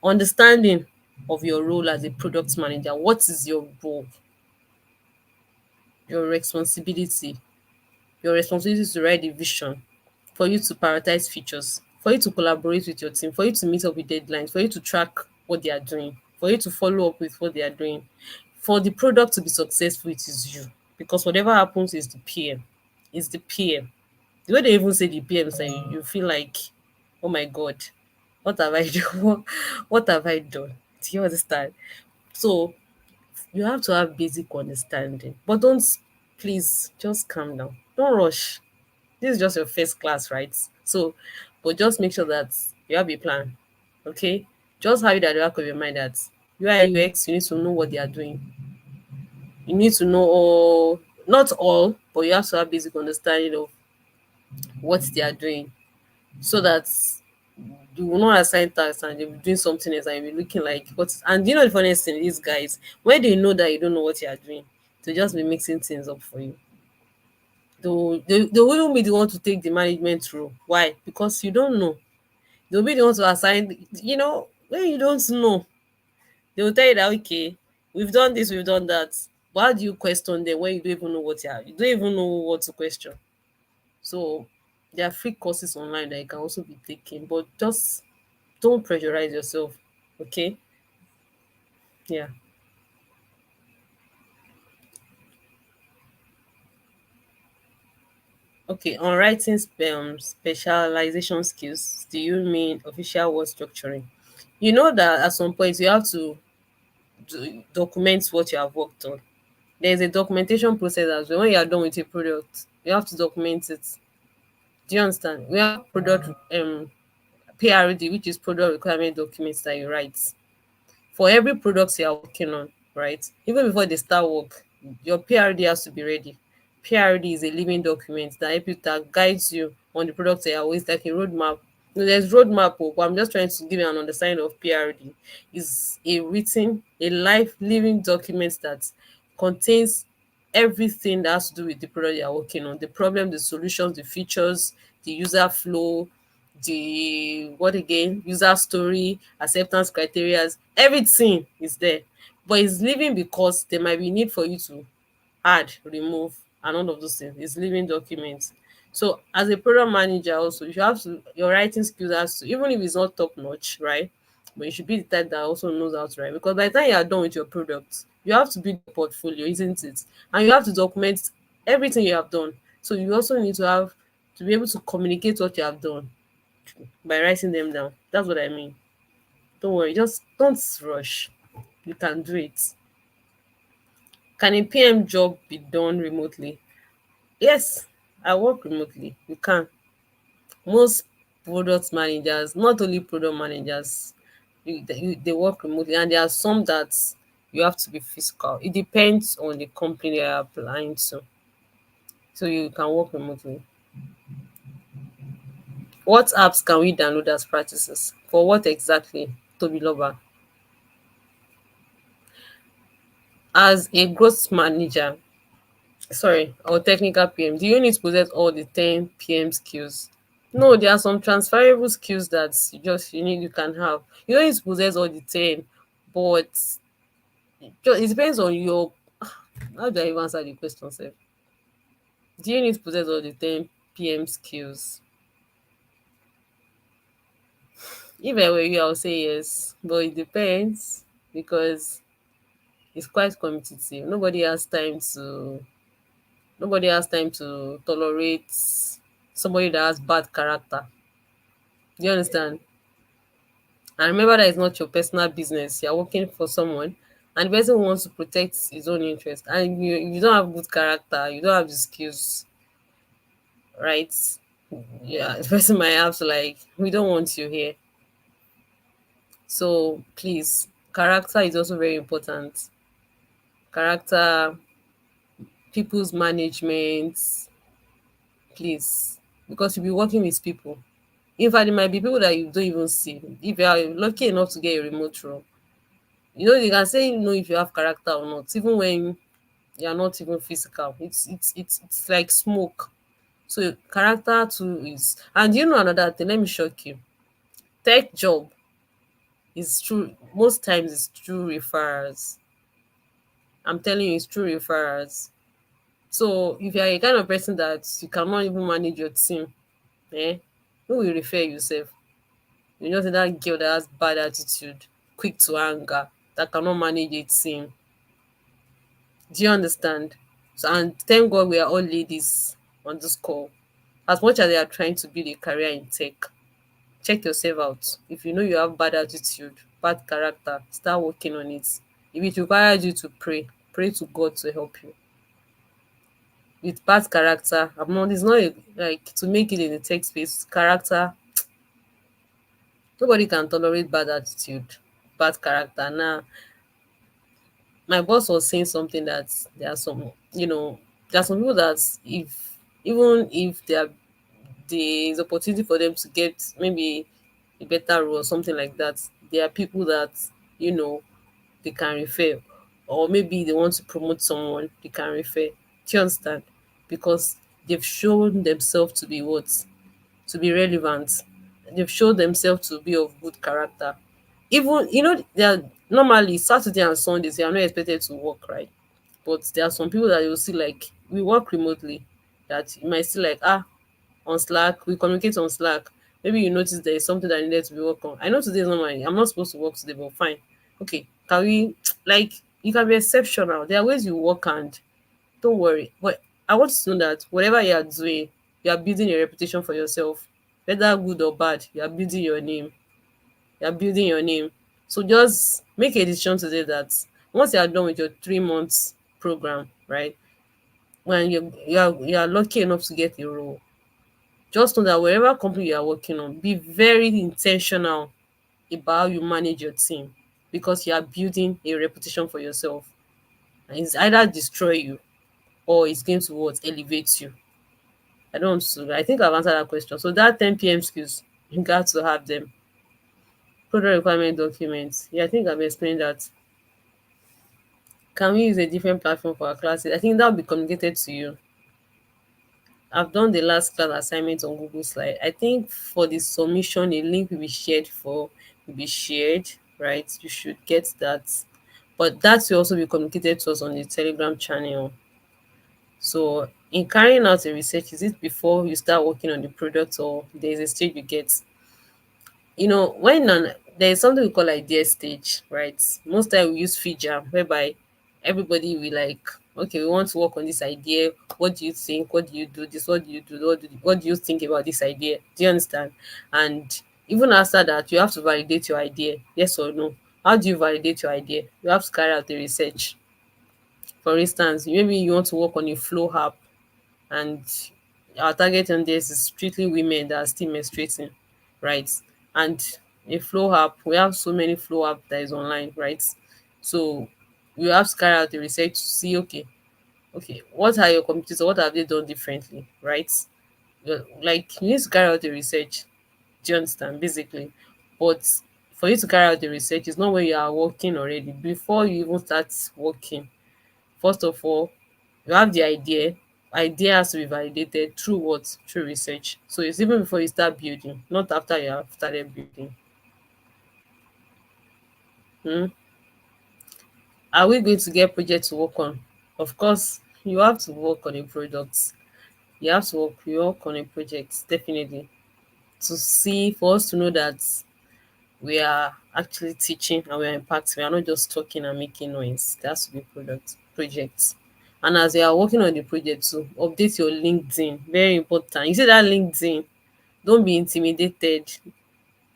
Speaker 7: understanding of your role as a product manager. What is your role? Your responsibility. Your responsibility is to write the vision, for you to prioritize features, for you to collaborate with your team, for you to meet up with deadlines, for you to track what they are doing, for you to follow up with what they are doing. For the product to be successful, it is you. Because whatever happens is the PM. It's the PM. The way they even say the PM, say you feel like, oh my God, what have I done? What have I done? Do you understand? So you have to have basic understanding, but don't Please just calm down. Don't rush. This is just your first class, right? So, but just make sure that you have a plan. Okay? Just have it at the back of your mind that UI UX, you need to know what they are doing. You need to know all, not all, but you have to have basic understanding of what they are doing so that you will not assign tasks and you'll be doing something else and you'll be looking like what. And you know the funniest thing, these guys, when they know that you don't know what you are doing, to just be mixing things up for you. They wouldn't be the one to take the management role. Why? Because you don't know. They'll be the ones to assign, when you don't know, they will tell you that okay, we've done this, we've done that. But how do you question them when you don't even know what you are? You don't even know what to question. So there are free courses online that you can also be taking, but just don't pressurize yourself. Okay? Yeah. Okay. On writing specialization skills, do you mean official word structuring? You know that at some point you have to document what you have worked on. There's a documentation process as well. When you are done with a product, you have to document it. Do you understand? We have product PRD, which is product requirement documents that you write for every product you are working on, right? Even before they start work, your PRD has to be ready. PRD is a living document that helps you, that guides you on the product that you are always like a roadmap. There's roadmap, but I'm just trying to give you an understanding of PRD. Is a written, a live living document that contains everything that has to do with the product you are working on, the problem, the solutions, the features, the user flow, the what again, user story, acceptance criteria, everything is there. But it's living because there might be need for you to add, remove, and all of those things. It's living documents. So as a product manager also, you have to, your writing skills has to, even if it's not top notch, right? But you should be the type that also knows how to write, because by the time you are done with your product, you have to build a portfolio, isn't it? And you have to document everything you have done. So you also need to have to be able to communicate what you have done by writing them down. That's what I mean. Don't worry, just don't rush. You can do it. Can a PM job be done remotely? Yes, I work remotely. You can. Most product managers, not only product managers, they work remotely, and there are some that you have to be physical. It depends on the company you're applying to. So you can work remotely. What apps can we download as practices? For what exactly, Toby Lover? As a growth manager, sorry, or technical PM, do you need to possess all the 10 PM skills? No, there are some transferable skills that you can have. You don't need to possess all the 10, but it depends on your, how do I even answer the question sef? Do you need to possess all the 10 PM skills? If I were you, I would say yes, but it depends because it's quite competitive. Nobody has time to tolerate somebody that has bad character. Do you understand? And remember that it's not your personal business. You're working for someone, and the person wants to protect his own interest. And you don't have good character, you don't have the skills, right? Yeah, the person might have to like, we don't want you here. So please, character is also very important. Character, people's management, please, because you'll be working with people. In fact, there might be people that you don't even see. If you are lucky enough to get a remote role, you can say you know if you have character or not, even when you are not even physical. It's like smoke. So character too is, and you know another thing. Let me shock you. Tech job is true. Most times it's true referrals. I'm telling you, it's true referrals. So if you are a kind of person that you cannot even manage your team, eh, who will refer yourself? You know that girl that has bad attitude, quick to anger, that cannot manage a team. Do you understand? So, and thank God we are all ladies on this call. As much as they are trying to build a career in tech, check yourself out. If you know you have bad attitude, bad character, start working on it. If it requires you to pray, pray to God to help you. with bad character. I'm not, it's not like to make it in the tech space. Character, nobody can tolerate bad attitude, bad character. Now, my boss was saying something that there are some, there are some people that if even if there is opportunity for them to get maybe a better role or something like that, there are people that you know they can refer, or maybe they want to promote someone they can refer. Do you understand? Because they've shown themselves to be what? To be relevant. They've shown themselves to be of good character. Even they are normally Saturday and Sundays they are not expected to work, right? But there are some people that you will see like we work remotely, that you might see like on Slack, we communicate on Slack. Maybe you notice there is something that needed to be worked on. I know today is not I'm not supposed to work today, but fine. Okay, can we like you can be exceptional. There are ways you work, and don't worry. But I want you to know that whatever you are doing, you are building a reputation for yourself. Whether good or bad, you are building your name. You are building your name. So just make a decision today that once you are done with your 3 months program, right? When you are lucky enough to get a role, just know that wherever company you are working on, be very intentional about how you manage your team, because you are building a reputation for yourself. And it's either destroy you or it's going to what elevate you. I don't so I think I've answered that question. So that 10 p.m. skills, you got to have them. Product requirement documents. Yeah, I think I've explained that. Can we use a different platform for our classes? I think that'll be communicated to you. I've done the last class assignment on Google Slide. I think for the submission, a link will be shared, right? You should get that. But that will also be communicated to us on the Telegram channel. So in carrying out a research, is it before you start working on the product, or there's a stage you get? There is something we call idea stage, right? Most time we use feature, whereby everybody will like, okay, we want to work on this idea. What do you think? What do you do? This, what do you do? What do you think about this idea? Do you understand? And even after that, you have to validate your idea, yes or no. How do you validate your idea? You have to carry out the research. For instance, maybe you want to work on a flow app, and our target audience is strictly women that are still menstruating, right? And a flow app, we have so many flow app that is online, right? So you have to carry out the research to see, okay, what are your competitors? What have they done differently, right? Like you need to carry out the research. Do you understand? Basically, but for you to carry out the research, it's not when you are working already. Before you even start working, first of all, you have the idea. Idea has to be validated through what? Through research. So it's even before you start building, not after you have started building. Hmm? Are we going to get project to work on? Of course, you have to work on a product. You work on a project, definitely. To see, for us to know that we are actually teaching and we are impacting. We are not just talking and making noise. There has to be projects. And as you are working on the project too, update your LinkedIn. Very important. You see that LinkedIn, don't be intimidated.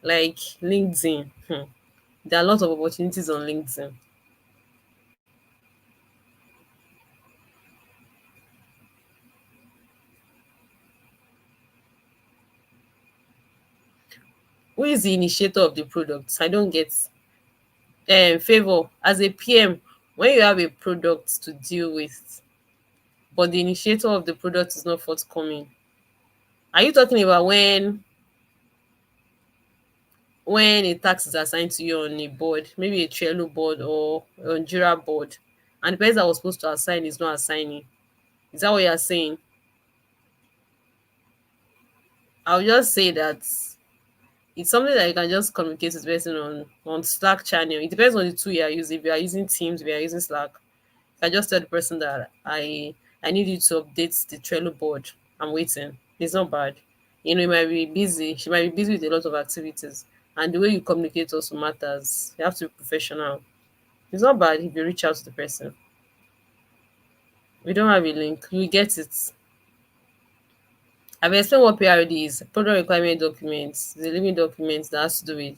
Speaker 7: Like LinkedIn. There are a lot of opportunities on LinkedIn. Who is the initiator of the product? I don't get favor as a PM when you have a product to deal with, but the initiator of the product is not forthcoming. Are you talking about when a task is assigned to you on a board, maybe a Trello board or a Jira board, and the person that was supposed to assign is not assigning? Is that what you're saying? I'll just say that it's something that you can just communicate with the person on Slack channel. It depends on the tool you are using. If you are using Teams, if you are using Slack, I just tell the person that I need you to update the Trello board. I'm waiting. It's not bad. You might be busy. She might be busy with a lot of activities. And the way you communicate also matters. You have to be professional. It's not bad if you reach out to the person. We don't have a link. You get it. I've explained what PRD is. Product requirement documents. The living documents that has to do with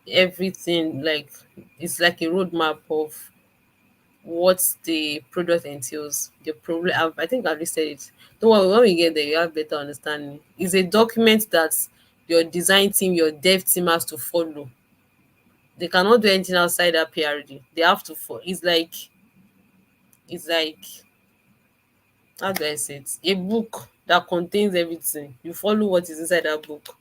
Speaker 7: everything. Like it's like a roadmap of what the product entails, the problem. I think I've listed it. Don't worry, when we get there, you have better understanding. It's a document that your design team, your dev team has to follow. They cannot do anything outside that PRD. They have to follow. It's like how do I say it? A book that contains everything. You follow what is inside that book.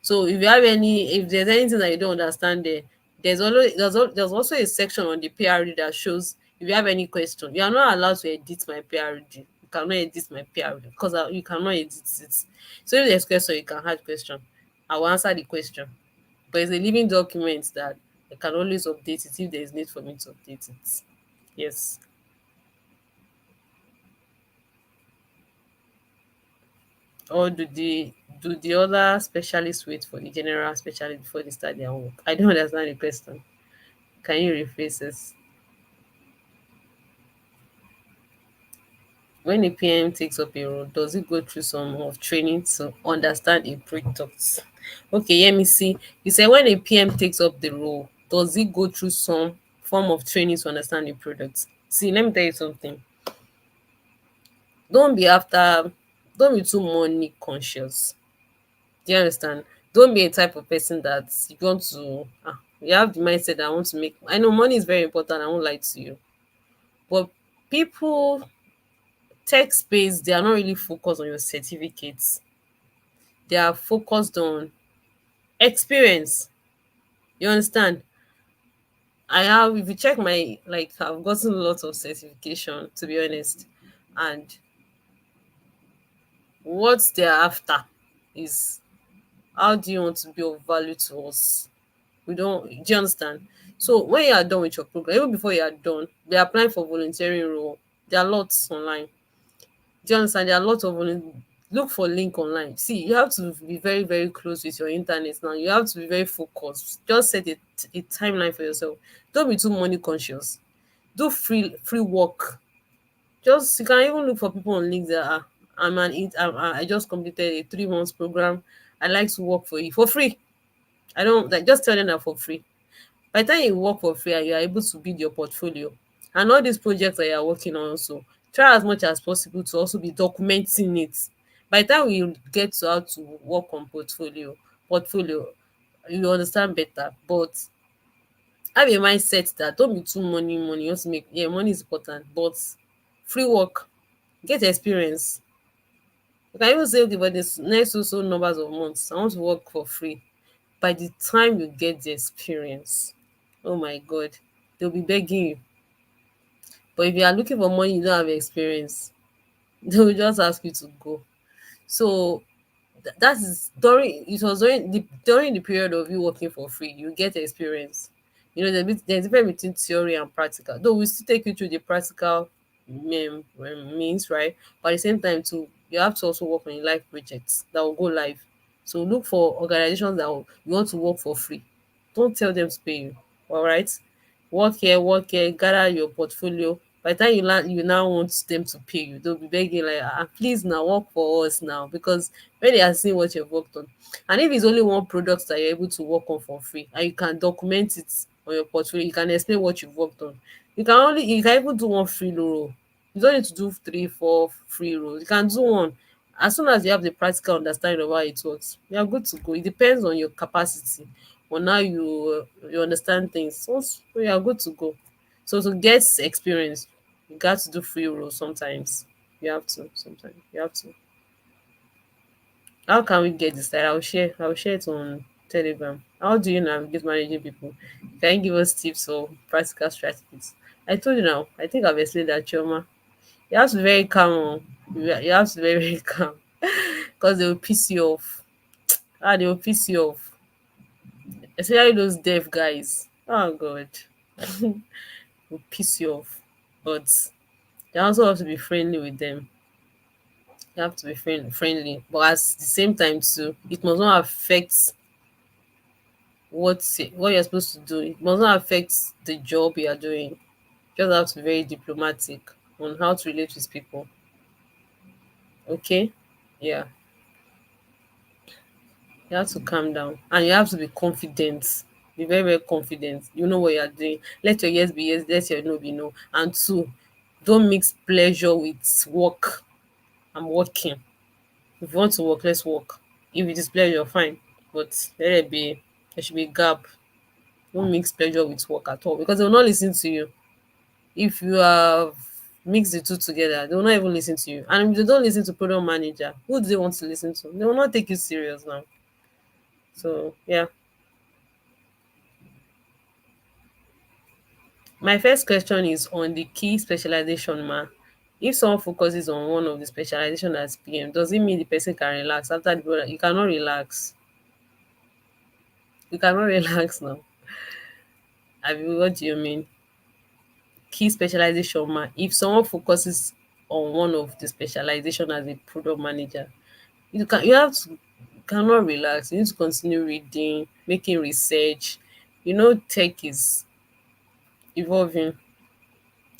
Speaker 7: So if there's anything that you don't understand there, there's also a section on the PRD that shows if you have any question. You are not allowed to edit my PRD. You cannot edit my PRD because you cannot edit it. So if there's question, you can add question. I will answer the question. But it's a living document that I can always update it if there is need for me to update it. Yes. Or do the other specialists wait for the general specialist before they start their work? I don't understand the question. Can you rephrase this? When a PM takes up a role, does it go through some of training to understand a product? Okay, let me see. You said when a PM takes up the role, does it go through some form of training to understand the product? See, let me tell you something. Don't be after, don't be too money conscious. Do you understand? Don't be a type of person that you want to, you have the mindset that I want to make. I know money is very important, I won't lie to you. But people, tech space, they are not really focused on your certificates. They are focused on experience. You understand? I have, if you check my, like, I've gotten lots of certification, to be honest. And what they're after is how do you want to be of value to us? We don't, do you understand? So when you are done with your program, even before you are done, be applying for volunteering role. There are lots online. Do you understand? There are lots of look for link online. See, you have to be very, very close with your internet now. You have to be very focused. Just set a timeline for yourself. Don't be too money conscious. Do free work. Just you can even look for people on links that are I just completed a 3 months program. I like to work for you for free. I don't like just tell them that for free. By the time you work for free and you are able to build your portfolio and all these projects that you are working on also, try as much as possible to also be documenting it. By the time you get to how to work on portfolio, you understand better. But have a mindset that don't be too money. You want to make, yeah, money is important, but free work, get experience. You can even say, okay, but this next so numbers of months, I want to work for free. By the time you get the experience, oh my god, they'll be begging you. But if you are looking for money, you don't have experience, they will just ask you to go. So that is during the period of you working for free, you get experience. There's a difference between theory and practical. Though we still take you through the practical means, right? But at the same time, too, you have to also work on live projects that will go live. So look for organizations you want to work for free. Don't tell them to pay you. All right, work here, gather your portfolio. By the time you now want them to pay you, they'll be begging like, please now work for us now, because when they are seeing what you've worked on, and if it's only one product that you're able to work on for free and you can document it on your portfolio, you can explain what you've worked on. You can even do one free role. You don't need to do 3 4 free roles. You can do one. As soon as you have the practical understanding of how it works, you are good to go. It depends on your capacity, on how you understand things. So you are good to go. So to get experience, you got to do free roles sometimes. You have to sometimes. You have to. How can we get this? I'll share it on Telegram. How do you navigate managing people? Can you give us tips or practical strategies? I told you now. I think I've explained that, Choma. You have to be very calm. You have to be very, very calm because they will piss you off. They will piss you off, especially those deaf guys. Oh God, will piss you off. But you also have to be friendly with them. You have to be friendly, but at the same time too, it must not affect what you're supposed to do. It must not affect the job you are doing. You just have to be very diplomatic on how to relate with people. Okay, yeah. You have to calm down and you have to be confident. Be very, very confident. You know what you are doing. Let your yes be yes, let your no be no. And two, don't mix pleasure with work. I'm working. If you want to work, let's work. If it is pleasure, fine. But there should be a gap. Don't mix pleasure with work at all because they will not listen to you. If you have mixed the two together, they will not even listen to you. And if they don't listen to product manager, who do they want to listen to? They will not take you serious now. So yeah. My first question is on the key specialization, ma. If someone focuses on one of the specialization as PM, does it mean the person can relax after the product? You cannot relax. You cannot relax now. I mean, what do you mean? Key specialization, ma. If someone focuses on one of the specialization as a product manager, you have to cannot relax. You need to continue reading, making research. You know, tech is evolving.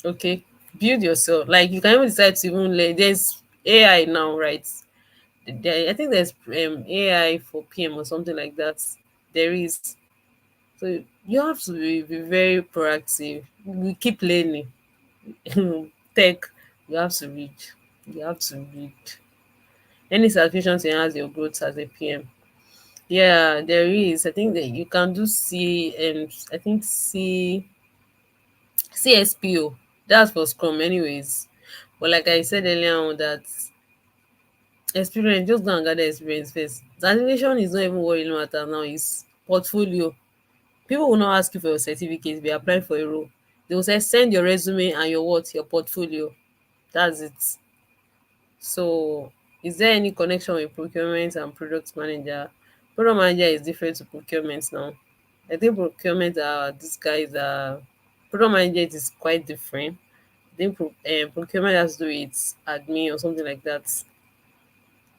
Speaker 7: Okay, build yourself. Like you can even decide to even learn. There's AI now, right? I think there's AI for PM or something like that. There is. So you have to be very proactive. We keep learning. Tech, you have to read. You have to read. Any certification to enhance your growth as a PM. Yeah, there is. I think that you can do C and I think CSPO. That's for Scrum, anyways. But like I said earlier on, that experience, just go and gather experience first. Certification is not even what really matters now. It's portfolio. People will not ask you for your certificate if you apply for a role. They will say send your resume and your what, your portfolio. That's it. So, is there any connection with procurement and product manager? Product manager is different to procurement now. I think procurement are these guys are product manager is quite different. I think procurement has to do with admin or something like that.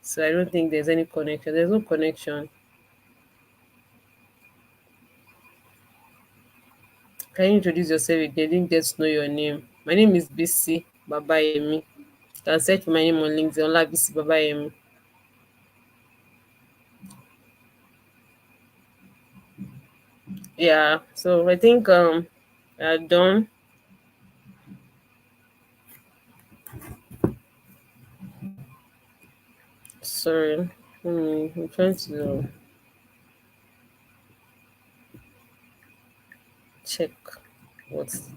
Speaker 7: So I don't think there's any connection. There's no connection. Can you introduce yourself if they didn't get to know your name? My name is BC Babayemi. You can search for my name on LinkedIn. Ola BC Babayemi. Yeah. So I think done. Sorry. I'm trying to check what's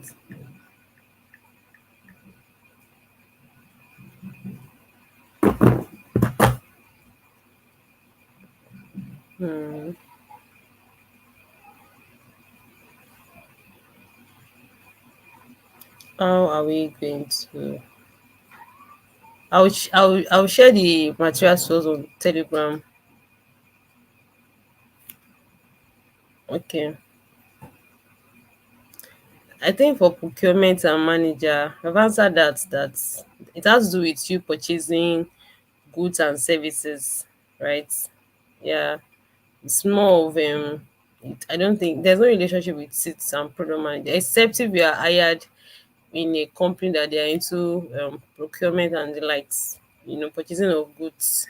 Speaker 7: hmm, how are we going to I'll share the material source on Telegram. Okay. I think for procurement and manager, I've answered that it has to do with you purchasing goods and services, right? Yeah. It's more of I don't think there's no relationship with seats and product manager, except if you are hired in a company that they are into procurement and the likes, purchasing of goods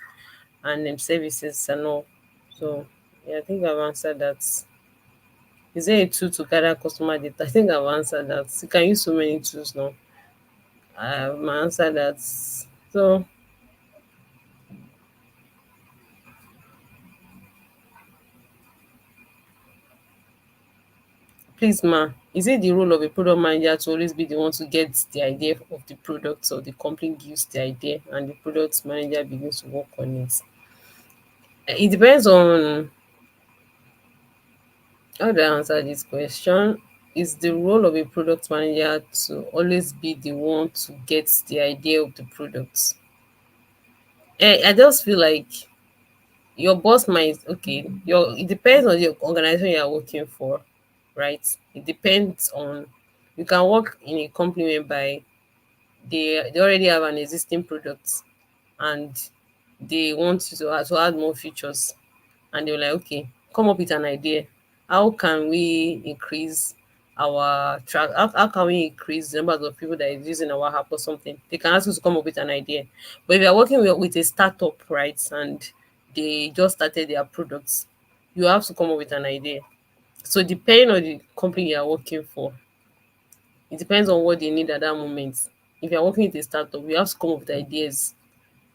Speaker 7: and services and all. So yeah, I think I've answered that. Is there a tool to gather customer data? I think I've answered that. You can use so many tools now. I've answered that. So please, ma, is it the role of a product manager to always be the one to get the idea of the product, or the company gives the idea and the product manager begins to work on it? It depends on how do I answer this question. Is the role of a product manager to always be the one to get the idea of the product? I just feel like your boss might, okay, it depends on the organization you are working for, right? It depends on, you can work in a company whereby they already have an existing product and they want you to add more features, and they're like, okay, come up with an idea. How can we increase our track? How can we increase the numbers of people that is using our app or something? They can ask you to come up with an idea. But if you're working with a startup, right, and they just started their products, you have to come up with an idea. So depending on the company you are working for, it depends on what they need at that moment. If you are working with a startup, you have to come up with ideas.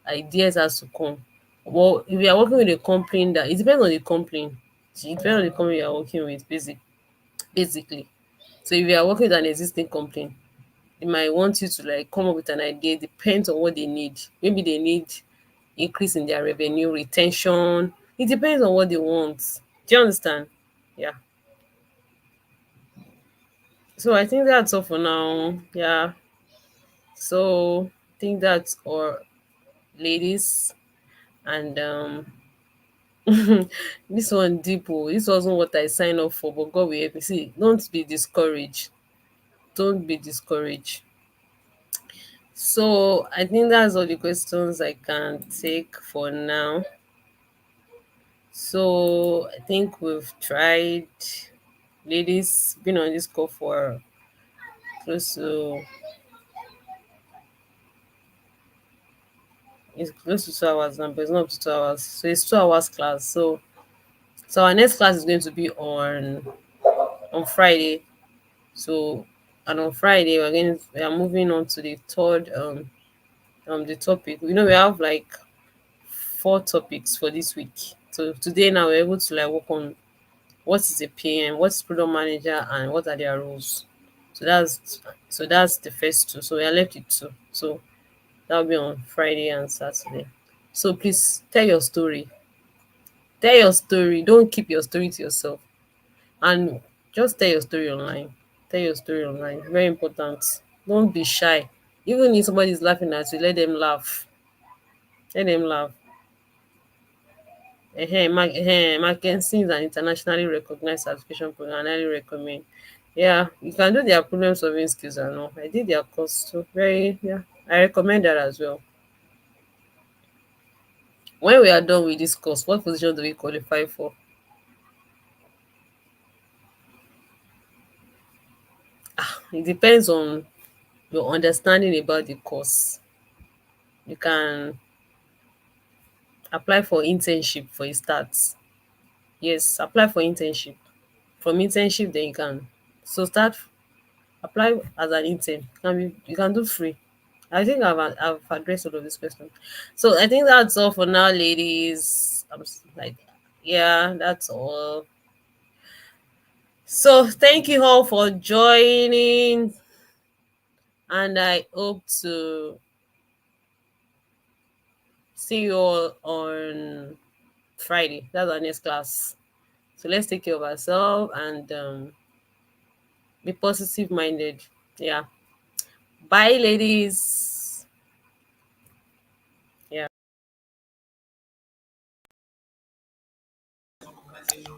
Speaker 7: Ideas has to come. Well, if you are working with a company, that it depends on the company. It depends on the company you are working with, basically. So if you are working with an existing company, they might want you to like come up with an idea. Depends on what they need. Maybe they need increase in their revenue, retention. It depends on what they want. Do you understand? Yeah. So I think that's all for now. Yeah. So I think that's all, ladies. And this one deep. Oh, this wasn't what I signed up for, but God will help me. See, don't be discouraged. Don't be discouraged. So I think that's all the questions I can take for now. So I think we've tried, ladies, been on this call for close to it's close to 2 hours now, but it's not up to 2 hours. So it's 2 hours class. So our next class is going to be on Friday. So and on Friday we are moving on to the third the topic. You know, we have like 4 topics for this week. So today now we're able to like work on what is a PM, what's product manager, and what are their roles. So that's the first two. So we are left with two. So that'll be on Friday and Saturday. So please tell your story. Tell your story. Don't keep your story to yourself. And just tell your story online. Tell your story online. Very important. Don't be shy. Even if somebody is laughing at you, let them laugh. Let them laugh. Mackenzie is an internationally recognized certification program. I highly recommend. Yeah, you can do their problem solving skills and all. I did their course too. Very, yeah. I recommend that as well. When we are done with this course, what position do we qualify for? It depends on your understanding about the course. You can apply for internship for a start. Yes, apply for internship. From internship, then you can so start apply as an intern. You can do free. I think I've addressed all of this question. So I think that's all for now, ladies. Like, yeah, that's all. So thank you all for joining, and I hope to see you all on Friday. That's our next class. So let's take care of ourselves and be positive minded. Yeah. Bye, ladies. Yeah.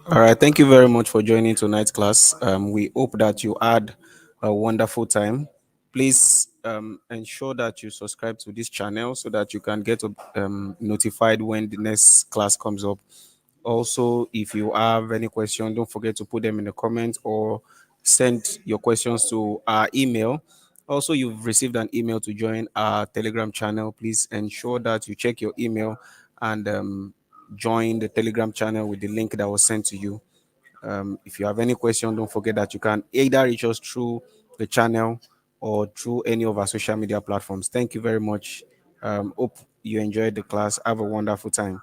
Speaker 8: All right. Thank you very much for joining tonight's class. We hope that you had a wonderful time. Please ensure that you subscribe to this channel so that you can get notified when the next class comes up. Also, if you have any question, don't forget to put them in the comments or send your questions to our email. Also, you've received an email to join our Telegram channel. Please ensure that you check your email and join the Telegram channel with the link that was sent to you. If you have any question, don't forget that you can either reach us through the channel or through any of our social media platforms. Thank you very much. Hope you enjoyed the class. Have a wonderful time.